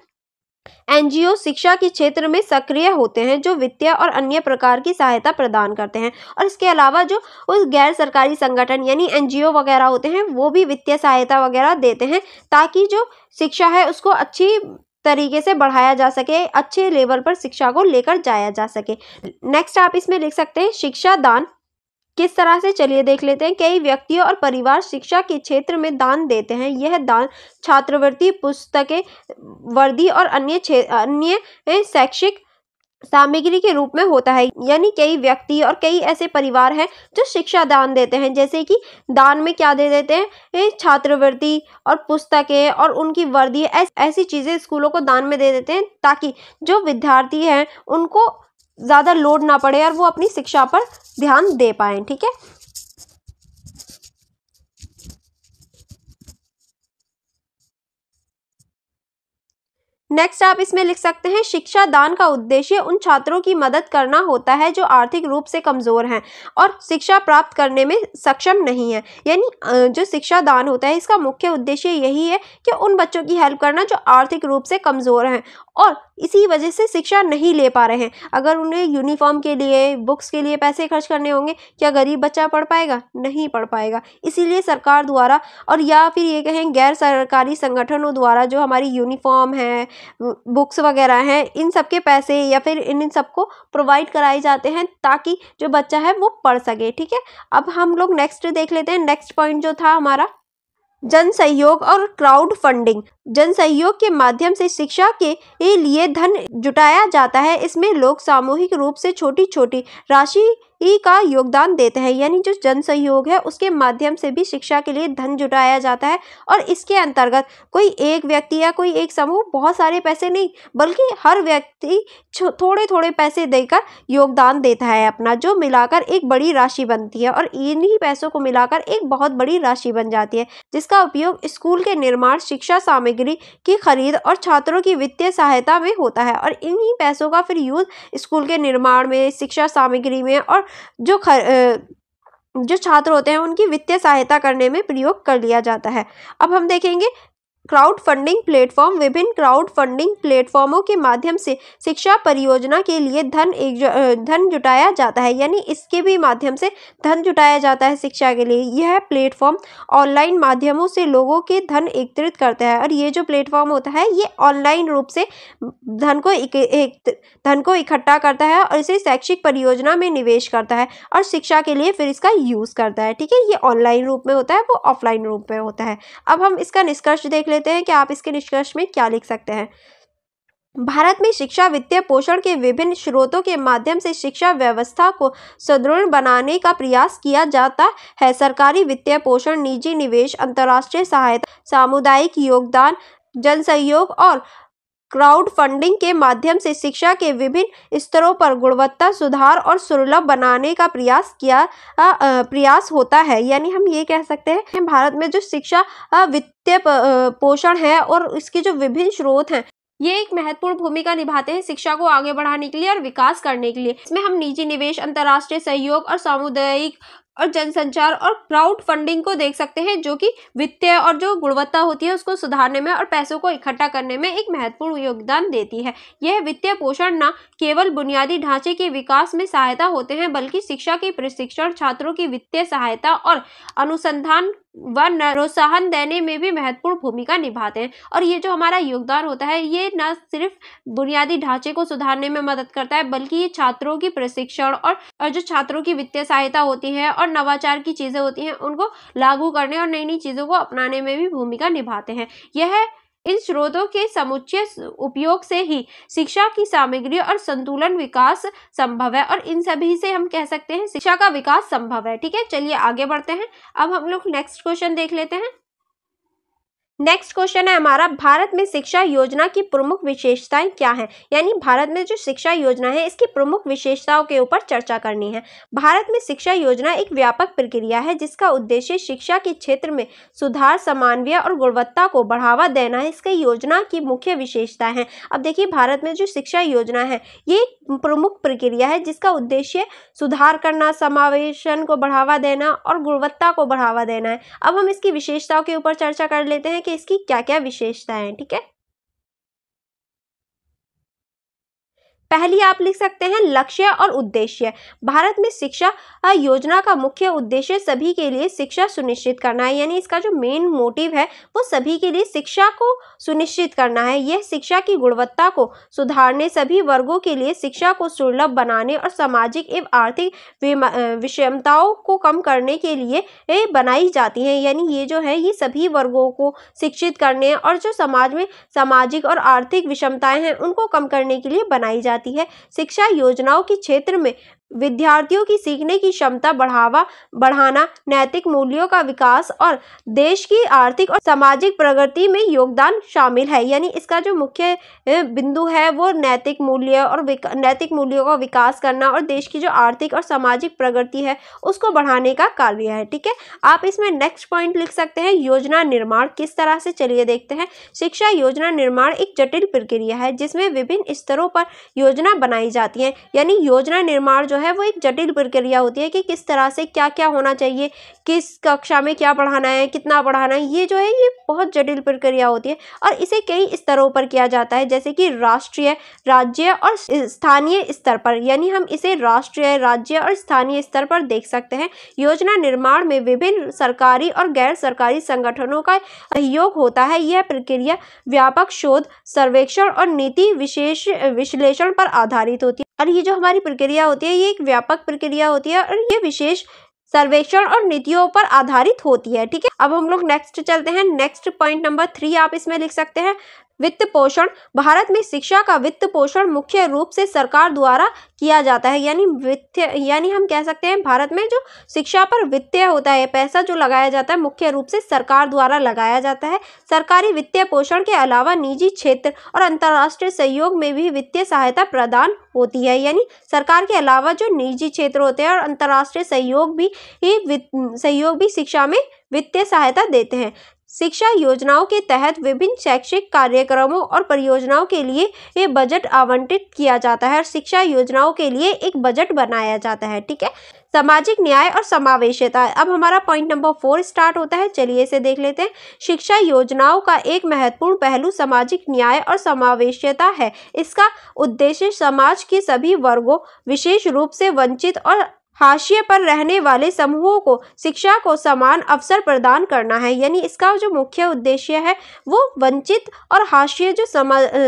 एनजीओ शिक्षा के क्षेत्र में सक्रिय होते हैं, जो वित्तीय और अन्य प्रकार की सहायता प्रदान करते हैं। और इसके अलावा जो उस गैर सरकारी संगठन यानी एनजीओ वगैरह होते हैं वो भी वित्तीय सहायता वगैरह देते हैं, ताकि जो शिक्षा है उसको अच्छी तरीके से बढ़ाया जा सके, अच्छे लेवल पर शिक्षा को लेकर जाया जा सके। नेक्स्ट आप इसमें लिख सकते हैं शिक्षा दान। किस तरह से, चलिए देख लेते हैं। कई व्यक्तियों और परिवार शिक्षा के क्षेत्र में दान देते हैं। यह दान छात्रवृत्ति, पुस्तकें, वर्दी और अन्य शैक्षिक सामग्री के रूप में होता है। यानी कई व्यक्ति और कई ऐसे परिवार हैं जो शिक्षा दान देते हैं, जैसे कि दान में क्या दे देते हैं, छात्रवृत्ति और पुस्तकें और उनकी वर्दी, ऐसी चीजें स्कूलों को दान में दे देते हैं, ताकि जो विद्यार्थी हैं उनको ज्यादा लोड ना पड़े और वो अपनी शिक्षा पर ध्यान दे पाएं। ठीक है, नेक्स्ट आप इसमें लिख सकते हैं शिक्षा दान का उद्देश्य उन छात्रों की मदद करना होता है जो आर्थिक रूप से कमजोर हैं और शिक्षा प्राप्त करने में सक्षम नहीं है। यानी जो शिक्षा दान होता है इसका मुख्य उद्देश्य यही है कि उन बच्चों की हेल्प करना जो आर्थिक रूप से कमजोर हैं और इसी वजह से शिक्षा नहीं ले पा रहे हैं। अगर उन्हें यूनिफॉर्म के लिए, बुक्स के लिए पैसे खर्च करने होंगे, क्या गरीब बच्चा पढ़ पाएगा? नहीं पढ़ पाएगा। इसीलिए सरकार द्वारा और या फिर ये कहें गैर सरकारी संगठनों द्वारा जो हमारी यूनिफॉर्म है, बुक्स वगैरह हैं, इन सब के पैसे या फिर इन सबको प्रोवाइड कराए जाते हैं, ताकि जो बच्चा है वो पढ़ सके। ठीक है, अब हम लोग नेक्स्ट देख लेते हैं। नेक्स्ट पॉइंट जो था हमारा जन सहयोग और क्राउड फंडिंग। जन सहयोग के माध्यम से शिक्षा के लिए धन जुटाया जाता है। इसमें लोग सामूहिक रूप से छोटी छोटी राशि का योगदान देते हैं। यानी जो जन सहयोग है उसके माध्यम से भी शिक्षा के लिए धन जुटाया जाता है और इसके अंतर्गत कोई एक व्यक्ति या कोई एक समूह बहुत सारे पैसे नहीं, बल्कि हर व्यक्ति थोड़े थोड़े पैसे देकर योगदान देता है अपना, जो मिलाकर एक बड़ी राशि बनती है और इन्हीं पैसों को मिलाकर एक बहुत बड़ी राशि बन जाती है, जिसका उपयोग स्कूल के निर्माण, शिक्षा सामग्री की खरीद और छात्रों की वित्तीय सहायता में होता है। और इन्हीं पैसों का फिर यूज स्कूल के निर्माण में, शिक्षा सामग्री में और जो छात्र होते हैं उनकी वित्तीय सहायता करने में प्रयोग कर लिया जाता है। अब हम देखेंगे क्राउड फंडिंग प्लेटफॉर्म। विभिन्न क्राउड फंडिंग प्लेटफॉर्मों के माध्यम से शिक्षा परियोजना के लिए धन जुटाया जाता है। यानी इसके भी माध्यम से धन जुटाया जाता है शिक्षा के लिए। यह प्लेटफॉर्म ऑनलाइन माध्यमों से लोगों के धन एकत्रित करता है और ये जो प्लेटफॉर्म होता है ये ऑनलाइन रूप से धन को इकट्ठा करता है और इसे शैक्षिक परियोजना में निवेश करता है और शिक्षा के लिए फिर इसका यूज करता है। ठीक है, ये ऑनलाइन रूप में होता है, वो ऑफलाइन रूप में होता है। अब हम इसका निष्कर्ष देख लेते हैं कि आप इसके निष्कर्ष में क्या लिख सकते हैं। भारत में शिक्षा वित्तीय पोषण के विभिन्न स्रोतों के माध्यम से शिक्षा व्यवस्था को सुदृढ़ बनाने का प्रयास किया जाता है। सरकारी वित्तीय पोषण, निजी निवेश, अंतर्राष्ट्रीय सहायता, सामुदायिक योगदान, जन सहयोग और क्राउड फंडिंग के माध्यम से शिक्षा के विभिन्न स्तरों पर गुणवत्ता सुधार और सुलभ बनाने का प्रयास होता है। यानी हम ये कह सकते हैं भारत में जो शिक्षा वित्तीय पोषण है और इसके जो विभिन्न स्रोत हैं ये एक महत्वपूर्ण भूमिका निभाते हैं शिक्षा को आगे बढ़ाने के लिए और विकास करने के लिए। इसमें हम निजी निवेश, अंतर्राष्ट्रीय सहयोग और सामुदायिक और जनसंचार और क्राउड फंडिंग को देख सकते हैं, जो कि वित्तीय और जो गुणवत्ता होती है उसको सुधारने में और पैसों को इकट्ठा करने में एक महत्वपूर्ण योगदान देती है। यह वित्तीय पोषण न केवल बुनियादी ढांचे के विकास में सहायता होते हैं, बल्कि शिक्षा के प्रशिक्षण, छात्रों की वित्तीय सहायता और अनुसंधान व प्रोत्साहन देने में भी महत्वपूर्ण भूमिका निभाते हैं। और ये जो हमारा योगदान होता है, ये न सिर्फ बुनियादी ढांचे को सुधारने में मदद करता है, बल्कि ये छात्रों की प्रशिक्षण और जो छात्रों की वित्तीय सहायता होती है और नवाचार की चीजें होती हैं, उनको लागू करने और नई नई चीजों को अपनाने में भी भूमिका निभाते हैं। यह इन स्रोतों के समुच्चय उपयोग से ही शिक्षा की सामग्री और संतुलन विकास संभव है, और इन सभी से हम कह सकते हैं शिक्षा का विकास संभव है। ठीक है, चलिए आगे बढ़ते हैं। अब हम लोग नेक्स्ट क्वेश्चन देख लेते हैं। नेक्स्ट क्वेश्चन है हमारा, भारत में शिक्षा योजना की प्रमुख विशेषताएं क्या हैं? यानी भारत में जो शिक्षा योजना है इसकी प्रमुख विशेषताओं के ऊपर चर्चा करनी है। भारत में शिक्षा योजना एक व्यापक प्रक्रिया है जिसका उद्देश्य शिक्षा के क्षेत्र में सुधार, समन्वय और गुणवत्ता को बढ़ावा देना है। इसकी योजना की मुख्य विशेषताएं हैं। अब देखिए, भारत में जो शिक्षा योजना है ये एक प्रमुख प्रक्रिया है जिसका उद्देश्य सुधार करना, समावेशन को बढ़ावा देना और गुणवत्ता को बढ़ावा देना है। अब हम इसकी विशेषताओं के ऊपर चर्चा कर लेते हैं कि इसकी क्या क्या विशेषताएं हैं। ठीक है, पहली आप लिख सकते हैं लक्ष्य और उद्देश्य। भारत में शिक्षा योजना का मुख्य उद्देश्य सभी के लिए शिक्षा सुनिश्चित करना है। यानी इसका जो मेन मोटिव है वो सभी के लिए शिक्षा को सुनिश्चित करना है। यह शिक्षा की गुणवत्ता को सुधारने, सभी वर्गों के लिए शिक्षा को सुलभ बनाने और सामाजिक एवं आर्थिक विषमताओं को कम करने के लिए बनाई जाती है। यानी ये जो है ये सभी वर्गों को शिक्षित करने और जो समाज में सामाजिक और आर्थिक विषमताएं हैं उनको कम करने के लिए बनाई जाती है। शिक्षा योजनाओं के क्षेत्र में विद्यार्थियों की सीखने की क्षमता बढ़ाना, नैतिक मूल्यों का विकास और देश की आर्थिक और सामाजिक प्रगति में योगदान शामिल है। यानी इसका जो मुख्य बिंदु है वो नैतिक मूल्य और नैतिक मूल्यों का विकास करना और देश की जो आर्थिक और सामाजिक प्रगति है उसको बढ़ाने का कार्य है। ठीक है, आप इसमें नेक्स्ट पॉइंट लिख सकते हैं योजना निर्माण किस तरह से। चलिए देखते हैं। शिक्षा योजना निर्माण एक जटिल प्रक्रिया है जिसमें विभिन्न स्तरों पर योजना बनाई जाती है। यानी योजना निर्माण जो है वो एक जटिल प्रक्रिया होती है कि किस तरह से क्या क्या होना चाहिए, किस कक्षा में क्या पढ़ाना है, कितना पढ़ाना है। ये जो है ये बहुत जटिल प्रक्रिया होती है और इसे कई स्तरों पर किया जाता है, जैसे कि राष्ट्रीय, राज्य और स्थानीय स्तर पर। यानी हम इसे राष्ट्रीय, राज्य और स्थानीय स्तर पर देख सकते हैं। योजना निर्माण में विभिन्न सरकारी और गैर सरकारी संगठनों का सहयोग होता है। यह प्रक्रिया व्यापक शोध, सर्वेक्षण और नीति विश्लेषण पर आधारित होती है। और ये जो हमारी प्रक्रिया होती है ये एक व्यापक प्रक्रिया होती है और ये विशेष सर्वेक्षण और नीतियों पर आधारित होती है। ठीक है, अब हम लोग नेक्स्ट चलते हैं। नेक्स्ट पॉइंट नंबर 3 आप इसमें लिख सकते हैं वित्त पोषण। भारत में शिक्षा का वित्त पोषण मुख्य रूप से सरकार द्वारा किया जाता है। यानी हम कह सकते हैं भारत में जो शिक्षा पर वित्तीय होता है, पैसा जो लगाया जाता है मुख्य रूप से सरकार द्वारा लगाया जाता है। सरकारी वित्तीय पोषण के अलावा निजी क्षेत्र और अंतर्राष्ट्रीय सहयोग में भी वित्तीय सहायता प्रदान होती है। यानी सरकार के अलावा जो निजी क्षेत्र होते हैं और अंतर्राष्ट्रीय सहयोग भी शिक्षा में वित्तीय सहायता देते हैं। शिक्षा योजनाओं के तहत विभिन्न शैक्षिक कार्यक्रमों और परियोजनाओं के लिए ये बजट आवंटित किया जाता है और शिक्षा योजनाओं के लिए एक बजट बनाया जाता है। ठीक है, सामाजिक न्याय और समावेशिता। अब हमारा पॉइंट नंबर 4 स्टार्ट होता है। चलिए इसे देख लेते हैं। शिक्षा योजनाओं का एक महत्वपूर्ण पहलू सामाजिक न्याय और समावेशिता है। इसका उद्देश्य समाज के सभी वर्गों, विशेष रूप से वंचित और हाशिए पर रहने वाले समूहों को शिक्षा को समान अवसर प्रदान करना है। यानी इसका जो मुख्य उद्देश्य है वो वंचित और हाशिए जो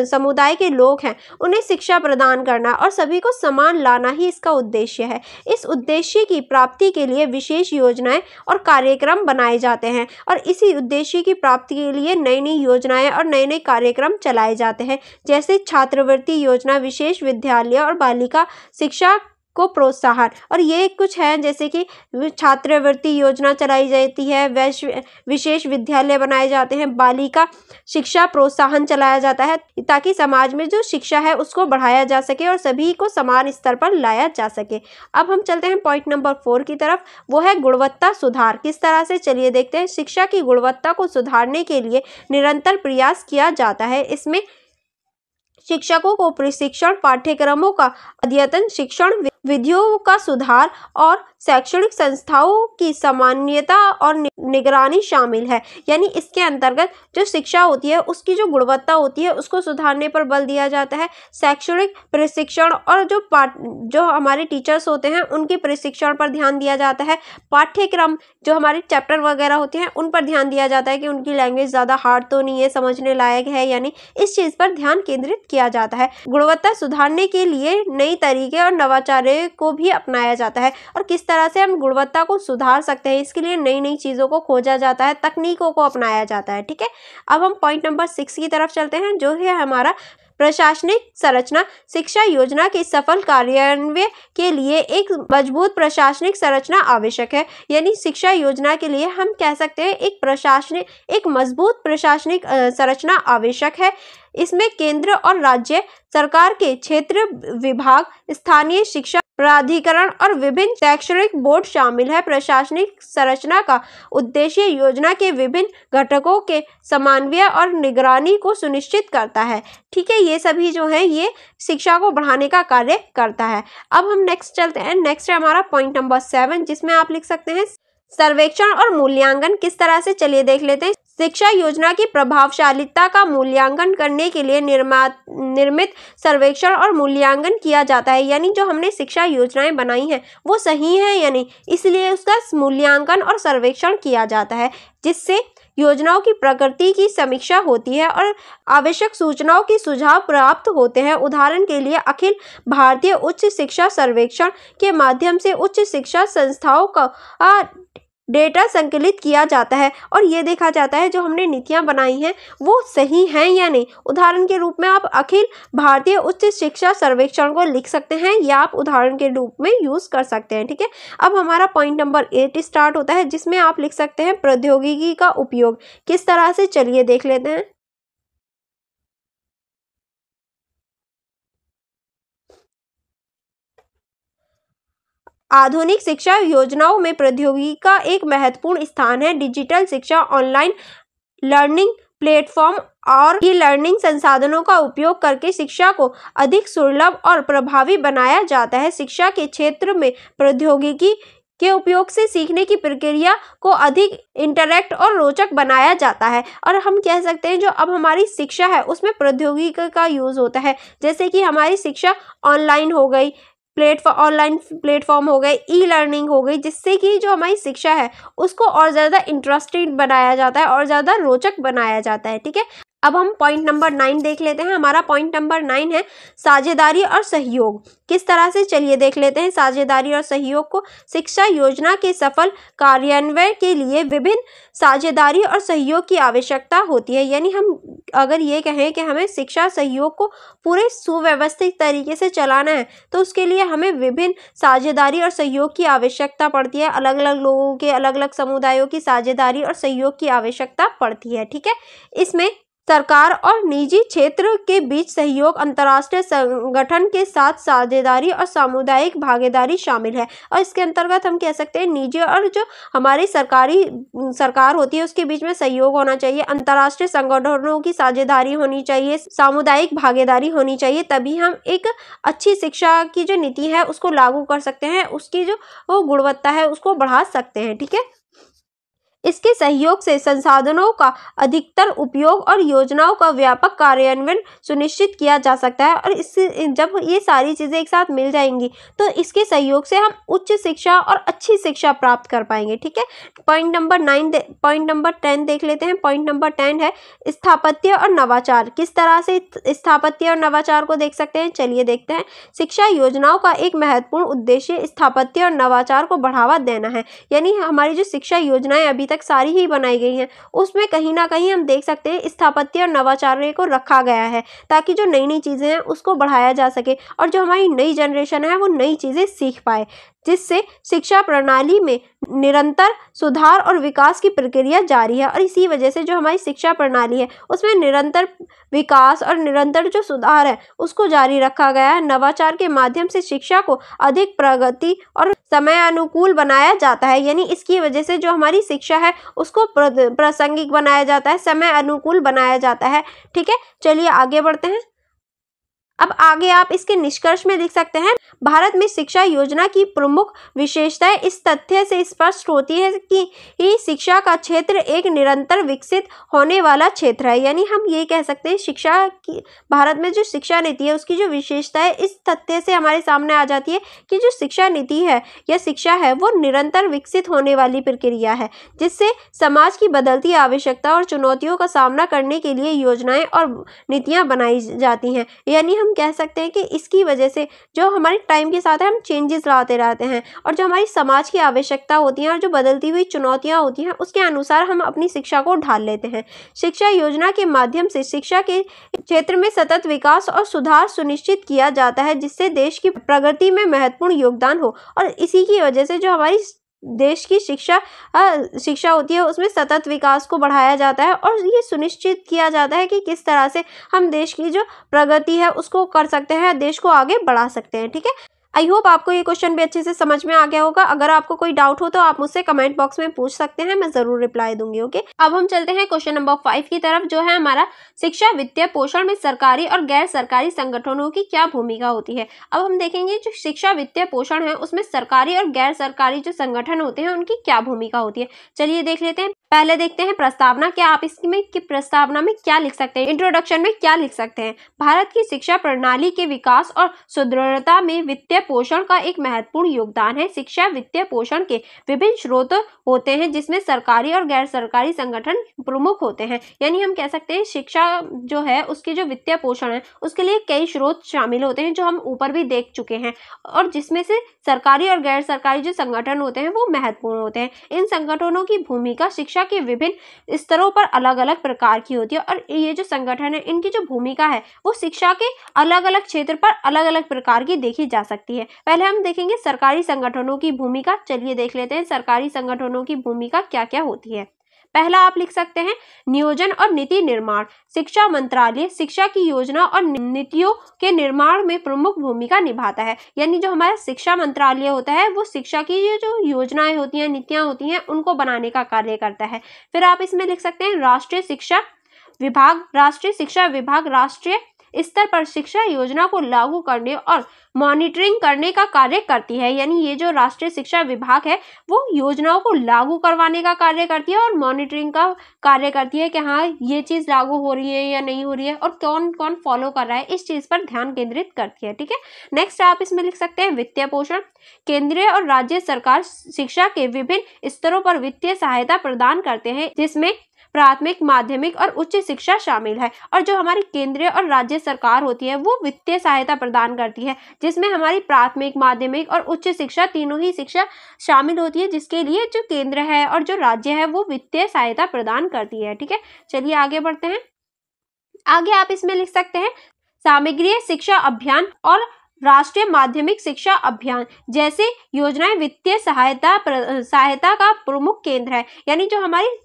समुदाय के लोग हैं उन्हें शिक्षा प्रदान करना और सभी को समान लाना ही इसका उद्देश्य है। इस उद्देश्य की प्राप्ति के लिए विशेष योजनाएं और कार्यक्रम बनाए जाते हैं और इसी उद्देश्य की प्राप्ति के लिए नई नई योजनाएं और नए नए कार्यक्रम चलाए जाते हैं, जैसे छात्रवृत्ति योजना, विशेष विद्यालय और बालिका शिक्षा को प्रोत्साहन। और ये कुछ है जैसे कि छात्रवृत्ति योजना चलाई जाती है, विशेष विद्यालय बनाए जाते हैं, बालिका शिक्षा प्रोत्साहन चलाया जाता है ताकि समाज में जो शिक्षा है उसको बढ़ाया जा सके और सभी को समान स्तर पर लाया जा सके। अब हम चलते हैं पॉइंट नंबर 4 की तरफ, वो है गुणवत्ता सुधार किस तरह से। चलिए देखते हैं। शिक्षा की गुणवत्ता को सुधारने के लिए निरंतर प्रयास किया जाता है। इसमें शिक्षकों को प्रशिक्षण, पाठ्यक्रमों का अद्यतन, शिक्षण विधियों का सुधार और शैक्षणिक संस्थाओं की सामान्यता और निगरानी शामिल है। यानी इसके अंतर्गत जो शिक्षा होती है उसकी जो गुणवत्ता होती है उसको सुधारने पर बल दिया जाता है। शैक्षणिक प्रशिक्षण और जो हमारे टीचर्स होते हैं उनके प्रशिक्षण पर ध्यान दिया जाता है। पाठ्यक्रम जो हमारे चैप्टर वगैरह होते हैं उन पर ध्यान दिया जाता है कि उनकी लैंग्वेज ज़्यादा हार्ड तो नहीं है, समझने लायक है, यानी इस चीज़ पर ध्यान केंद्रित किया जाता है। गुणवत्ता सुधारने के लिए नई तरीके और नवाचार को भी अपनाया जाता है। और किस तरह से हम गुणवत्ता को सुधार सकते हैं इसके लिए नई नई चीज़ों को खोजा जाता है, तकनीकों को अपनाया जाता है। ठीक है, अब हम पॉइंट नंबर 6 की तरफ चलते हैं, जो है हमारा प्रशासनिक संरचना। शिक्षा योजना के सफल कार्यान्वयन के लिए एक मजबूत प्रशासनिक संरचना आवश्यक है। यानी शिक्षा योजना के लिए हम कह सकते हैं एक मजबूत प्रशासनिक संरचना आवश्यक है। इसमें केंद्र और राज्य सरकार के क्षेत्र विभाग, स्थानीय शिक्षा प्राधिकरण और विभिन्न शैक्षणिक बोर्ड शामिल है। प्रशासनिक संरचना का उद्देश्य योजना के विभिन्न घटकों के समन्वय और निगरानी को सुनिश्चित करता है। ठीक है, ये सभी जो है ये शिक्षा को बढ़ाने का कार्य करता है। अब हम नेक्स्ट चलते हैं। नेक्स्ट है हमारा पॉइंट नंबर 7, जिसमें आप लिख सकते हैं सर्वेक्षण और मूल्यांकन। किस तरह से, चलिए देख लेते हैं। शिक्षा योजना की प्रभावशीलता का मूल्यांकन करने के लिए निर्मित सर्वेक्षण और मूल्यांकन किया जाता है। यानी जो हमने शिक्षा योजनाएं बनाई हैं वो सही है या नहीं, इसलिए उसका मूल्यांकन और सर्वेक्षण किया जाता है, जिससे योजनाओं की प्रकृति की समीक्षा होती है और आवश्यक सूचनाओं के सुझाव प्राप्त होते हैं। उदाहरण के लिए अखिल भारतीय उच्च शिक्षा सर्वेक्षण के माध्यम से उच्च शिक्षा संस्थाओं का डेटा संकलित किया जाता है और ये देखा जाता है जो हमने नीतियां बनाई हैं वो सही हैं या नहीं। उदाहरण के रूप में आप अखिल भारतीय उच्च शिक्षा सर्वेक्षण को लिख सकते हैं या आप उदाहरण के रूप में यूज कर सकते हैं। ठीक है, अब हमारा पॉइंट नंबर 8 स्टार्ट होता है, जिसमें आप लिख सकते हैं प्रौद्योगिकी का उपयोग। किस तरह से, चलिए देख लेते हैं। आधुनिक शिक्षा योजनाओं में प्रौद्योगिकी का एक महत्वपूर्ण स्थान है। डिजिटल शिक्षा, ऑनलाइन लर्निंग प्लेटफॉर्म और ई लर्निंग संसाधनों का उपयोग करके शिक्षा को अधिक सुलभ और प्रभावी बनाया जाता है। शिक्षा के क्षेत्र में प्रौद्योगिकी के उपयोग से सीखने की प्रक्रिया को अधिक इंटरैक्ट और रोचक बनाया जाता है। और हम कह सकते हैं जो अब हमारी शिक्षा है उसमें प्रौद्योगिकी का यूज होता है, जैसे कि हमारी शिक्षा ऑनलाइन हो गई, ऑनलाइन प्लेटफॉर्म हो गए, ई लर्निंग हो गई, जिससे कि जो हमारी शिक्षा है उसको और ज़्यादा इंटरेस्टिंग बनाया जाता है और ज़्यादा रोचक बनाया जाता है। ठीक है, अब हम पॉइंट नंबर 9 देख लेते हैं। हमारा पॉइंट नंबर 9 है साझेदारी और सहयोग। किस तरह से, चलिए देख लेते हैं। साझेदारी और सहयोग को शिक्षा योजना के सफल कार्यान्वयन के लिए विभिन्न साझेदारी और सहयोग की आवश्यकता होती है। यानी हम अगर ये कहें कि हमें शिक्षा सहयोग को पूरे सुव्यवस्थित तरीके से चलाना है तो उसके लिए हमें विभिन्न साझेदारी और सहयोग की आवश्यकता पड़ती है। अलग अलग लोगों के, अलग अलग समुदायों की साझेदारी और सहयोग की आवश्यकता पड़ती है। ठीक है, इसमें सरकार और निजी क्षेत्र के बीच सहयोग, अंतर्राष्ट्रीय संगठन के साथ साझेदारी और सामुदायिक भागीदारी शामिल है। और इसके अंतर्गत हम कह सकते हैं निजी और जो हमारी सरकार होती है उसके बीच में सहयोग होना चाहिए, अंतर्राष्ट्रीय संगठनों की साझेदारी होनी चाहिए, सामुदायिक भागीदारी होनी चाहिए, तभी हम एक अच्छी शिक्षा की जो नीति है उसको लागू कर सकते हैं, उसकी जो गुणवत्ता है उसको बढ़ा सकते हैं। ठीक है, इसके सहयोग से संसाधनों का अधिकतर उपयोग और योजनाओं का व्यापक कार्यान्वयन सुनिश्चित किया जा सकता है। और इससे जब ये सारी चीज़ें एक साथ मिल जाएंगी तो इसके सहयोग से हम उच्च शिक्षा और अच्छी शिक्षा प्राप्त कर पाएंगे। ठीक है, पॉइंट नंबर 10 देख लेते हैं। पॉइंट नंबर 10 है स्थापत्य और नवाचार। किस तरह से स्थापत्य और नवाचार को देख सकते हैं, चलिए देखते हैं। शिक्षा योजनाओं का एक महत्वपूर्ण उद्देश्य स्थापत्य और नवाचार को बढ़ावा देना है। यानी हमारी जो शिक्षा योजनाएं अभी तक सारी ही बनाई गई हैं उसमें कहीं ना कहीं हम देख सकते हैं स्थापत्य और नवाचार को रखा गया है, ताकि जो नई नई चीज़ें हैं उसको बढ़ाया जा सके और जो हमारी नई जनरेशन है वो नई चीज़ें सीख पाए, जिससे शिक्षा प्रणाली में निरंतर सुधार और विकास की प्रक्रिया जारी है। और इसी वजह से जो हमारी शिक्षा प्रणाली है उसमें निरंतर विकास और निरंतर जो सुधार है उसको जारी रखा गया है। नवाचार के माध्यम से शिक्षा को अधिक प्रगति और समय अनुकूल बनाया जाता है। यानी इसकी वजह से जो हमारी शिक्षा है उसको प्रासंगिक बनाया जाता है, समय अनुकूल बनाया जाता है। ठीक है, चलिए आगे बढ़ते हैं। अब आगे आप इसके निष्कर्ष में लिख सकते हैं, भारत में शिक्षा योजना की प्रमुख विशेषताएं इस तथ्य से स्पष्ट होती है कि शिक्षा का क्षेत्र एक निरंतर विकसित होने वाला क्षेत्र है। यानी हम ये कह सकते हैं शिक्षा की, भारत में जो शिक्षा नीति है उसकी जो विशेषता है इस तथ्य से हमारे सामने आ जाती है कि जो शिक्षा नीति है या शिक्षा है वो निरंतर विकसित होने वाली प्रक्रिया है, जिससे समाज की बदलती आवश्यकता और चुनौतियों का सामना करने के लिए योजनाएं और नीतियां बनाई जाती हैं। यानी हम कह सकते हैं कि इसकी वजह से जो हमारे टाइम के साथ है हम चेंजेस लाते रहते हैं और जो हमारी समाज की आवश्यकता होती है और जो बदलती हुई चुनौतियां होती हैं उसके अनुसार हम अपनी शिक्षा को ढाल लेते हैं। शिक्षा योजना के माध्यम से शिक्षा के क्षेत्र में सतत विकास और सुधार सुनिश्चित किया जाता है, जिससे देश की प्रगति में महत्वपूर्ण योगदान हो। और इसी की वजह से जो हमारी देश की शिक्षा होती है उसमें सतत विकास को बढ़ाया जाता है और ये सुनिश्चित किया जाता है कि किस तरह से हम देश की जो प्रगति है उसको कर सकते हैं, देश को आगे बढ़ा सकते हैं। ठीक है, आई होप आपको ये क्वेश्चन भी अच्छे से समझ में आ गया होगा। अगर आपको कोई डाउट हो तो आप मुझसे कमेंट बॉक्स में पूछ सकते हैं, मैं जरूर रिप्लाई दूंगी। ओके, अब हम चलते हैं क्वेश्चन नंबर 5 की तरफ, जो है हमारा शिक्षा वित्तीय पोषण में सरकारी और गैर सरकारी संगठनों की क्या भूमिका होती है। अब हम देखेंगे जो शिक्षा वित्तीय पोषण है उसमें सरकारी और गैर सरकारी जो संगठन होते हैं उनकी क्या भूमिका होती है। चलिए देख लेते हैं। पहले देखते हैं प्रस्तावना। क्या आप इसमें कि प्रस्तावना में क्या लिख सकते हैं, इंट्रोडक्शन में क्या लिख सकते हैं। भारत की शिक्षा प्रणाली के विकास और सुदृढ़ता में वित्तीय पोषण का एक महत्वपूर्ण योगदान है। शिक्षा वित्तीय पोषण के विभिन्न स्रोत होते हैं जिसमें सरकारी और गैर सरकारी संगठन प्रमुख होते हैं। यानी हम कह सकते हैं शिक्षा जो है उसके जो वित्तीय पोषण है उसके लिए कई स्रोत शामिल होते हैं जो हम ऊपर भी देख चुके हैं, और जिसमें से सरकारी और गैर सरकारी जो संगठन होते हैं वो महत्वपूर्ण होते हैं। इन संगठनों की भूमिका शिक्षा के विभिन्न स्तरों पर अलग अलग प्रकार की होती है, और ये जो संगठन है इनकी जो भूमिका है वो शिक्षा के अलग अलग क्षेत्र पर अलग अलग प्रकार की देखी जा सकती है। पहले हम देखेंगे सरकारी संगठनों की भूमिका। चलिए देख लेते हैं सरकारी संगठनों की भूमिका क्या क्या होती है। पहला आप लिख सकते हैं नियोजन और नीति निर्माण। शिक्षा मंत्रालय शिक्षा की योजना और नीतियों के निर्माण में प्रमुख भूमिका निभाता है। यानी जो हमारा शिक्षा मंत्रालय होता है वो शिक्षा की जो योजनाएं होती हैं, नीतियां होती हैं, उनको बनाने का कार्य करता है। फिर आप इसमें लिख सकते हैं राष्ट्रीय शिक्षा विभाग। राष्ट्रीय शिक्षा विभाग राष्ट्रीय स्तर पर शिक्षा योजना को लागू करने और मॉनिटरिंग करने का कार्य करती है। यानी ये जो राष्ट्रीय शिक्षा विभाग है वो योजनाओं को लागू करवाने का कार्य करती है और मॉनिटरिंग का कार्य करती है कि हाँ ये चीज लागू हो रही है या नहीं हो रही है और कौन कौन फॉलो कर रहा है, इस चीज पर ध्यान केंद्रित करती है। ठीक है, नेक्स्ट आप इसमें लिख सकते हैं वित्तीय पोषण। केंद्रीय और राज्य सरकार शिक्षा के विभिन्न स्तरों पर वित्तीय सहायता प्रदान करते हैं, जिसमें प्राथमिक, माध्यमिक और उच्च शिक्षा शामिल है। और जो हमारी केंद्रीय और राज्य सरकार होती है वो वित्तीय सहायता प्रदान करती है, जिसमें हमारी प्राथमिक, माध्यमिक और उच्च शिक्षा तीनों ही शिक्षा शामिल होती है, जिसके लिए जो केंद्र है और जो राज्य है वो वित्तीय सहायता प्रदान करती है। ठीक है, चलिए आगे बढ़ते हैं। आगे आप इसमें लिख सकते हैं सामग्री शिक्षा अभियान और राष्ट्रीय माध्यमिक शिक्षा अभियान जैसे योजनाएं वित्तीय सहायता का प्रमुख केंद्र है। यानी जो हमारी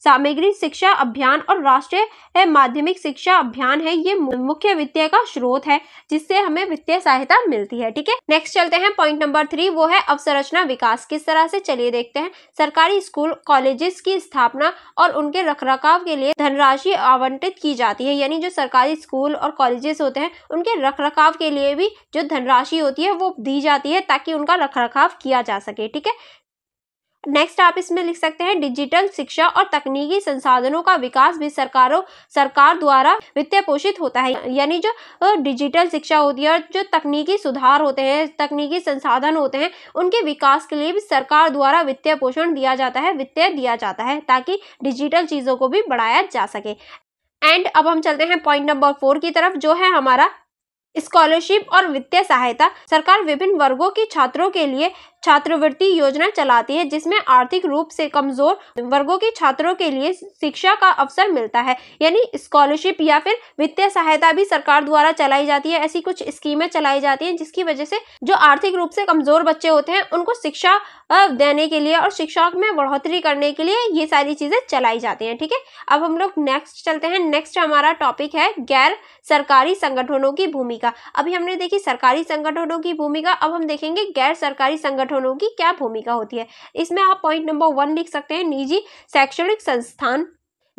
सामग्री शिक्षा अभियान और राष्ट्रीय माध्यमिक शिक्षा अभियान है ये मुख्य वित्तीय का स्रोत है जिससे हमें वित्तीय सहायता मिलती है। ठीक है, नेक्स्ट चलते हैं पॉइंट नंबर 3, वो है अवसंरचना विकास। किस तरह से, चलिए देखते हैं। सरकारी स्कूल कॉलेजेस की स्थापना और उनके रखरखाव के लिए धनराशि आवंटित की जाती है। यानी जो सरकारी स्कूल और कॉलेजेस होते हैं उनके रखरखाव के लिए भी जो धनराशि होती है वो दी जाती है ताकि उनका रखरखाव किया जा सके। ठीक है, नेक्स्ट आप इसमें लिख सकते हैं डिजिटल शिक्षा और तकनीकी संसाधनों का विकास भी सरकार द्वारा वित्तीय पोषित होता है। यानी जो डिजिटल शिक्षा होती है और जो तकनीकी सुधार होते हैं, तकनीकी संसाधन होते हैं, उनके विकास के लिए भी सरकार द्वारा वित्तीय पोषण दिया जाता है, वित्तीय दिया जाता है ताकि डिजिटल चीजों को भी बढ़ाया जा सके। एंड अब हम चलते हैं पॉइंट नंबर 4 की तरफ, जो है हमारा स्कॉलरशिप और वित्तीय सहायता। सरकार विभिन्न वर्गों के छात्रों के लिए छात्रवृत्ति योजना चलाती है, जिसमें आर्थिक रूप से कमजोर वर्गों के छात्रों के लिए शिक्षा का अवसर मिलता है। यानी स्कॉलरशिप या फिर वित्तीय सहायता भी सरकार द्वारा चलाई जाती है। ऐसी कुछ स्कीमें चलाई जाती हैं जिसकी वजह से जो आर्थिक रूप से कमजोर बच्चे होते हैं उनको शिक्षा देने के लिए और शिक्षा में बढ़ोतरी करने के लिए ये सारी चीजें चलाई जाती हैं। ठीक है, अब हम लोग नेक्स्ट चलते हैं। नेक्स्ट हमारा टॉपिक है गैर सरकारी संगठनों की भूमिका। अभी हमने देखी सरकारी संगठनों की भूमिका, अब हम देखेंगे गैर सरकारी संगठनों की क्या भूमिका होती है। इसमें आप पॉइंट नंबर 1 लिख सकते हैं निजी शैक्षणिक संस्थान।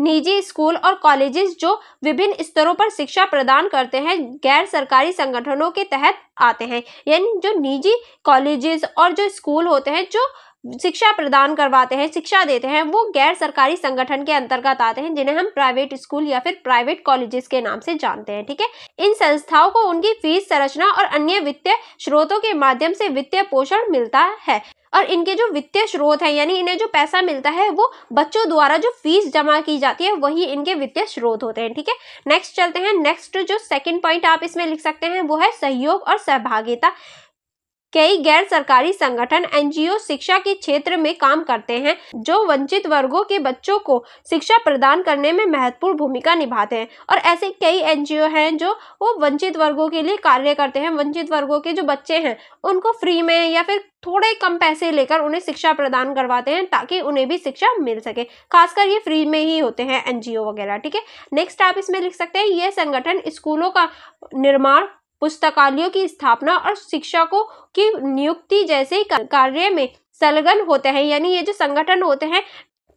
निजी स्कूल और कॉलेजेस जो विभिन्न स्तरों पर शिक्षा प्रदान करते हैं गैर सरकारी संगठनों के तहत आते हैं। यानी जो निजी कॉलेजेस और जो स्कूल होते हैं जो शिक्षा प्रदान करवाते हैं, शिक्षा देते हैं, वो गैर सरकारी संगठन के अंतर्गत आते हैं, जिन्हें हम प्राइवेट स्कूल या फिर प्राइवेट कॉलेजेस के नाम से जानते हैं। ठीक है, इन संस्थाओं को उनकी फीस संरचना और अन्य वित्तीय स्रोतों के माध्यम से वित्तीय पोषण मिलता है। और इनके जो वित्तीय स्रोत है, यानी इन्हें जो पैसा मिलता है वो बच्चों द्वारा जो फीस जमा की जाती है वही इनके वित्तीय स्रोत होते हैं। ठीक है, नेक्स्ट चलते हैं। नेक्स्ट जो सेकंड पॉइंट आप इसमें लिख सकते हैं वो है सहयोग और सहभागिता। कई गैर सरकारी संगठन एनजीओ शिक्षा के क्षेत्र में काम करते हैं जो वंचित वर्गों के बच्चों को शिक्षा प्रदान करने में महत्वपूर्ण भूमिका निभाते हैं। और ऐसे कई एनजीओ हैं जो वो वंचित वर्गों के लिए कार्य करते हैं। वंचित वर्गों के जो बच्चे हैं उनको फ्री में या फिर थोड़े कम पैसे लेकर उन्हें शिक्षा प्रदान करवाते हैं ताकि उन्हें भी शिक्षा मिल सके। खासकर ये फ्री में ही होते हैं एनजीओ वगैरह। ठीक है, नेक्स्ट आप इसमें लिख सकते हैं ये संगठन स्कूलों का निर्माण, पुस्तकालयों की स्थापना और शिक्षकों की नियुक्ति जैसे कार्य में संलग्न होते हैं। यानी ये जो संगठन होते हैं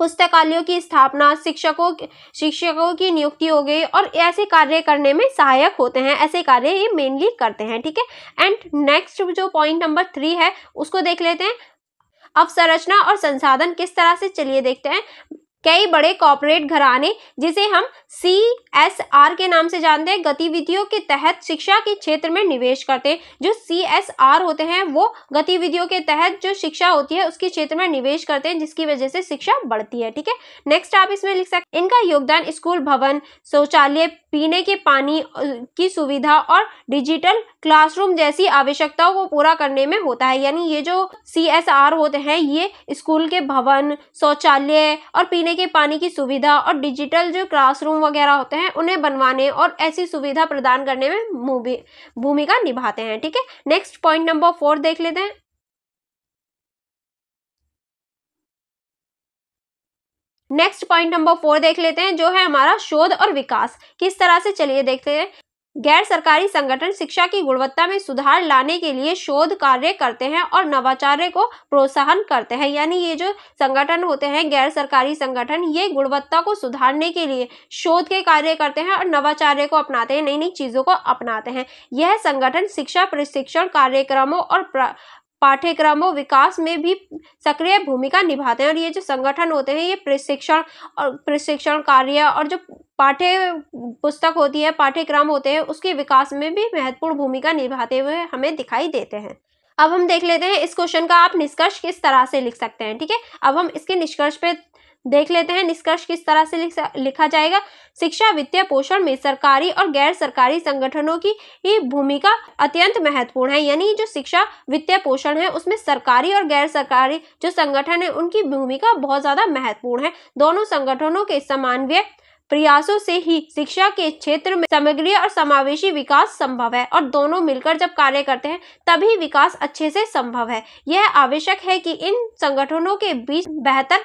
पुस्तकालयों की स्थापना, शिक्षकों की नियुक्ति हो गई और ऐसे कार्य करने में सहायक होते हैं। ऐसे कार्य ये मेनली करते हैं। ठीक है, एंड नेक्स्ट जो पॉइंट नंबर 3 है उसको देख लेते हैं। अवसंरचना और संसाधन किस तरह से, चलिए देखते हैं। कई बड़े कॉर्पोरेट घराने जिसे हम CSR के नाम से जानते हैं गतिविधियों के तहत शिक्षा के क्षेत्र में निवेश करते हैं। जो CSR होते हैं वो गतिविधियों के तहत जो शिक्षा होती है उसके क्षेत्र में निवेश करते हैं जिसकी वजह से शिक्षा बढ़ती है। ठीक है, नेक्स्ट आप इसमें लिख सकते हैं इनका योगदान स्कूल भवन, शौचालय, पीने के पानी की सुविधा और डिजिटल क्लासरूम जैसी आवश्यकताओं को पूरा करने में होता है। यानी ये जो CSR होते हैं ये स्कूल के भवन, शौचालय और पीने के पानी की सुविधा और डिजिटल जो क्लासरूम वगैरह होते हैं उन्हें बनवाने और ऐसी सुविधा प्रदान करने में भूमिका निभाते हैं। ठीक है, नेक्स्ट पॉइंट नंबर 4 देख लेते हैं। नेक्स्ट पॉइंट नंबर 4 देख लेते हैं जो है हमारा शोध और विकास किस तरह से, चलिए देखते हैं। गैर सरकारी संगठन शिक्षा की गुणवत्ता में सुधार लाने के लिए शोध कार्य करते हैं और नवाचार को प्रोत्साहन करते हैं। यानी ये जो संगठन होते हैं गैर सरकारी संगठन ये गुणवत्ता को सुधारने के लिए शोध के कार्य करते हैं और नवाचार को अपनाते हैं, नई नई चीजों को अपनाते हैं। यह संगठन शिक्षा प्रशिक्षण कार्यक्रमों और पाठ्यक्रमों विकास में भी सक्रिय भूमिका निभाते हैं। और ये जो संगठन होते हैं ये प्रशिक्षण कार्य और जो पाठ्य पुस्तक होती है, पाठ्यक्रम होते हैं उसके विकास में भी महत्वपूर्ण भूमिका निभाते हुए हमें दिखाई देते हैं। अब हम देख लेते हैं इस क्वेश्चन का आप निष्कर्ष किस तरह से लिख सकते हैं। ठीक है, अब हम इसके निष्कर्ष पे देख लेते हैं। निष्कर्ष किस तरह से लिखा जाएगा। शिक्षा वित्तीय पोषण में सरकारी और गैर सरकारी संगठनों की भूमिका अत्यंत महत्वपूर्ण है। यानी जो शिक्षा वित्तीय पोषण है उसमें सरकारी और गैर सरकारी जो संगठन है उनकी भूमिका बहुत ज्यादा महत्वपूर्ण है। दोनों संगठनों के समन्वय प्रयासों से ही शिक्षा के क्षेत्र में समग्र और समावेशी विकास संभव है और दोनों मिलकर जब कार्य करते हैं तभी विकास अच्छे से संभव है। यह आवश्यक है कि इन संगठनों के बीच बेहतर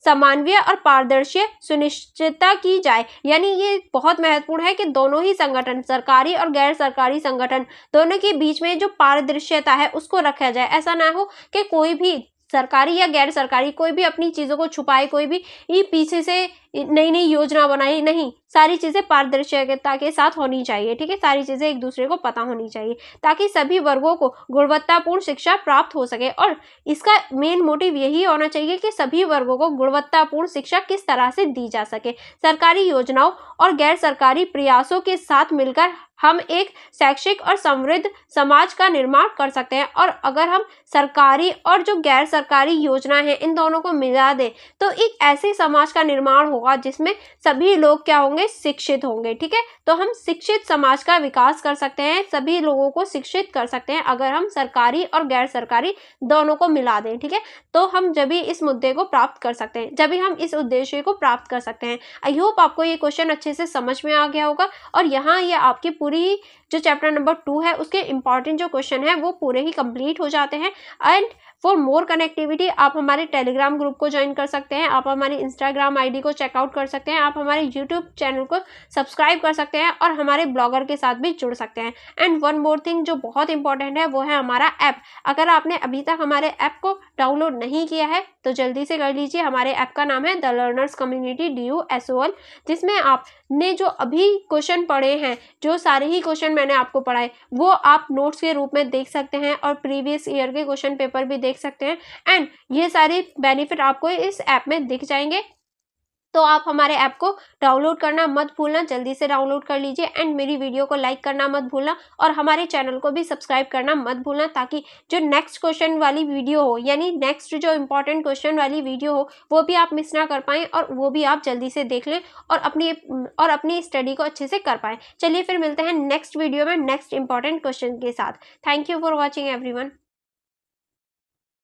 समन्वय और पारदर्शिता सुनिश्चित की जाए। यानी ये बहुत महत्वपूर्ण है कि दोनों ही संगठन सरकारी और गैर सरकारी संगठन दोनों के बीच में जो पारदर्शिता है उसको रखा जाए। ऐसा ना हो कि कोई भी सरकारी या गैर सरकारी कोई भी अपनी चीजों को छुपाए, कोई भी पीछे से नई नई योजना बनाई, नहीं, सारी चीजें पारदर्शिता के साथ होनी चाहिए। ठीक है, सारी चीजें एक दूसरे को पता होनी चाहिए ताकि सभी वर्गों को गुणवत्तापूर्ण शिक्षा प्राप्त हो सके। और इसका मेन मोटिव यही होना चाहिए कि सभी वर्गों को गुणवत्तापूर्ण शिक्षा किस तरह से दी जा सके। सरकारी योजनाओं और गैर सरकारी प्रयासों के साथ मिलकर हम एक शैक्षिक और समृद्ध समाज का निर्माण कर सकते हैं। और अगर हम सरकारी और जो गैर सरकारी योजना है इन दोनों को मिला दें तो एक ऐसे समाज का निर्माण होगा जिसमें सभी लोग क्या होंगे, शिक्षित होंगे। ठीक है, तो हम शिक्षित समाज का विकास कर सकते हैं, सभी लोगों को शिक्षित कर सकते हैं अगर हम सरकारी और गैर सरकारी दोनों को मिला दें। ठीक है, तो हम जब भी इस मुद्दे को प्राप्त कर सकते हैं, जब भी हम इस उद्देश्य को प्राप्त कर सकते हैं। आई होप आपको ये क्वेश्चन अच्छे से समझ में आ गया होगा और यहाँ ये आपकी पूरी जो चैप्टर नंबर 2 है उसके इंपॉर्टेंट जो क्वेश्चन है वो पूरे ही कंप्लीट हो जाते हैं। एंड फॉर मोर कनेक्टिविटी आप हमारे टेलीग्राम ग्रुप को ज्वाइन कर सकते हैं, आप हमारी इंस्टाग्राम आईडी को चेकआउट कर सकते हैं, आप हमारे यूट्यूब चैनल को सब्सक्राइब कर सकते हैं और हमारे ब्लॉगर के साथ भी जुड़ सकते हैं। एंड वन मोर थिंग जो बहुत इंपॉर्टेंट है वो है हमारा ऐप। अगर आपने अभी तक हमारे ऐप को डाउनलोड नहीं किया है तो जल्दी से कर लीजिए। हमारे ऐप का नाम है द लर्नर्स कम्युनिटी DUSOL, जिसमें आपने जो अभी क्वेश्चन पढ़े हैं, जो सारे ही क्वेश्चन मैंने आपको पढ़ाए वो आप नोट्स के रूप में देख सकते हैं और प्रीवियस ईयर के क्वेश्चन पेपर भी देख सकते हैं। एंड ये सारे बेनिफिट आपको इस ऐप में दिख जाएंगे। तो आप हमारे ऐप को डाउनलोड करना मत भूलना, जल्दी से डाउनलोड कर लीजिए। एंड मेरी वीडियो को लाइक करना मत भूलना और हमारे चैनल को भी सब्सक्राइब करना मत भूलना, ताकि जो नेक्स्ट क्वेश्चन वाली वीडियो हो, यानी नेक्स्ट जो इंपॉर्टेंट क्वेश्चन वाली वीडियो हो, वो भी आप मिस ना कर पाएँ और वो भी आप जल्दी से देख लें और अपनी स्टडी को अच्छे से कर पाएँ। चलिए फिर मिलते हैं नेक्स्ट वीडियो में नेक्स्ट इंपॉर्टेंट क्वेश्चन के साथ। Thank you for watching everyone.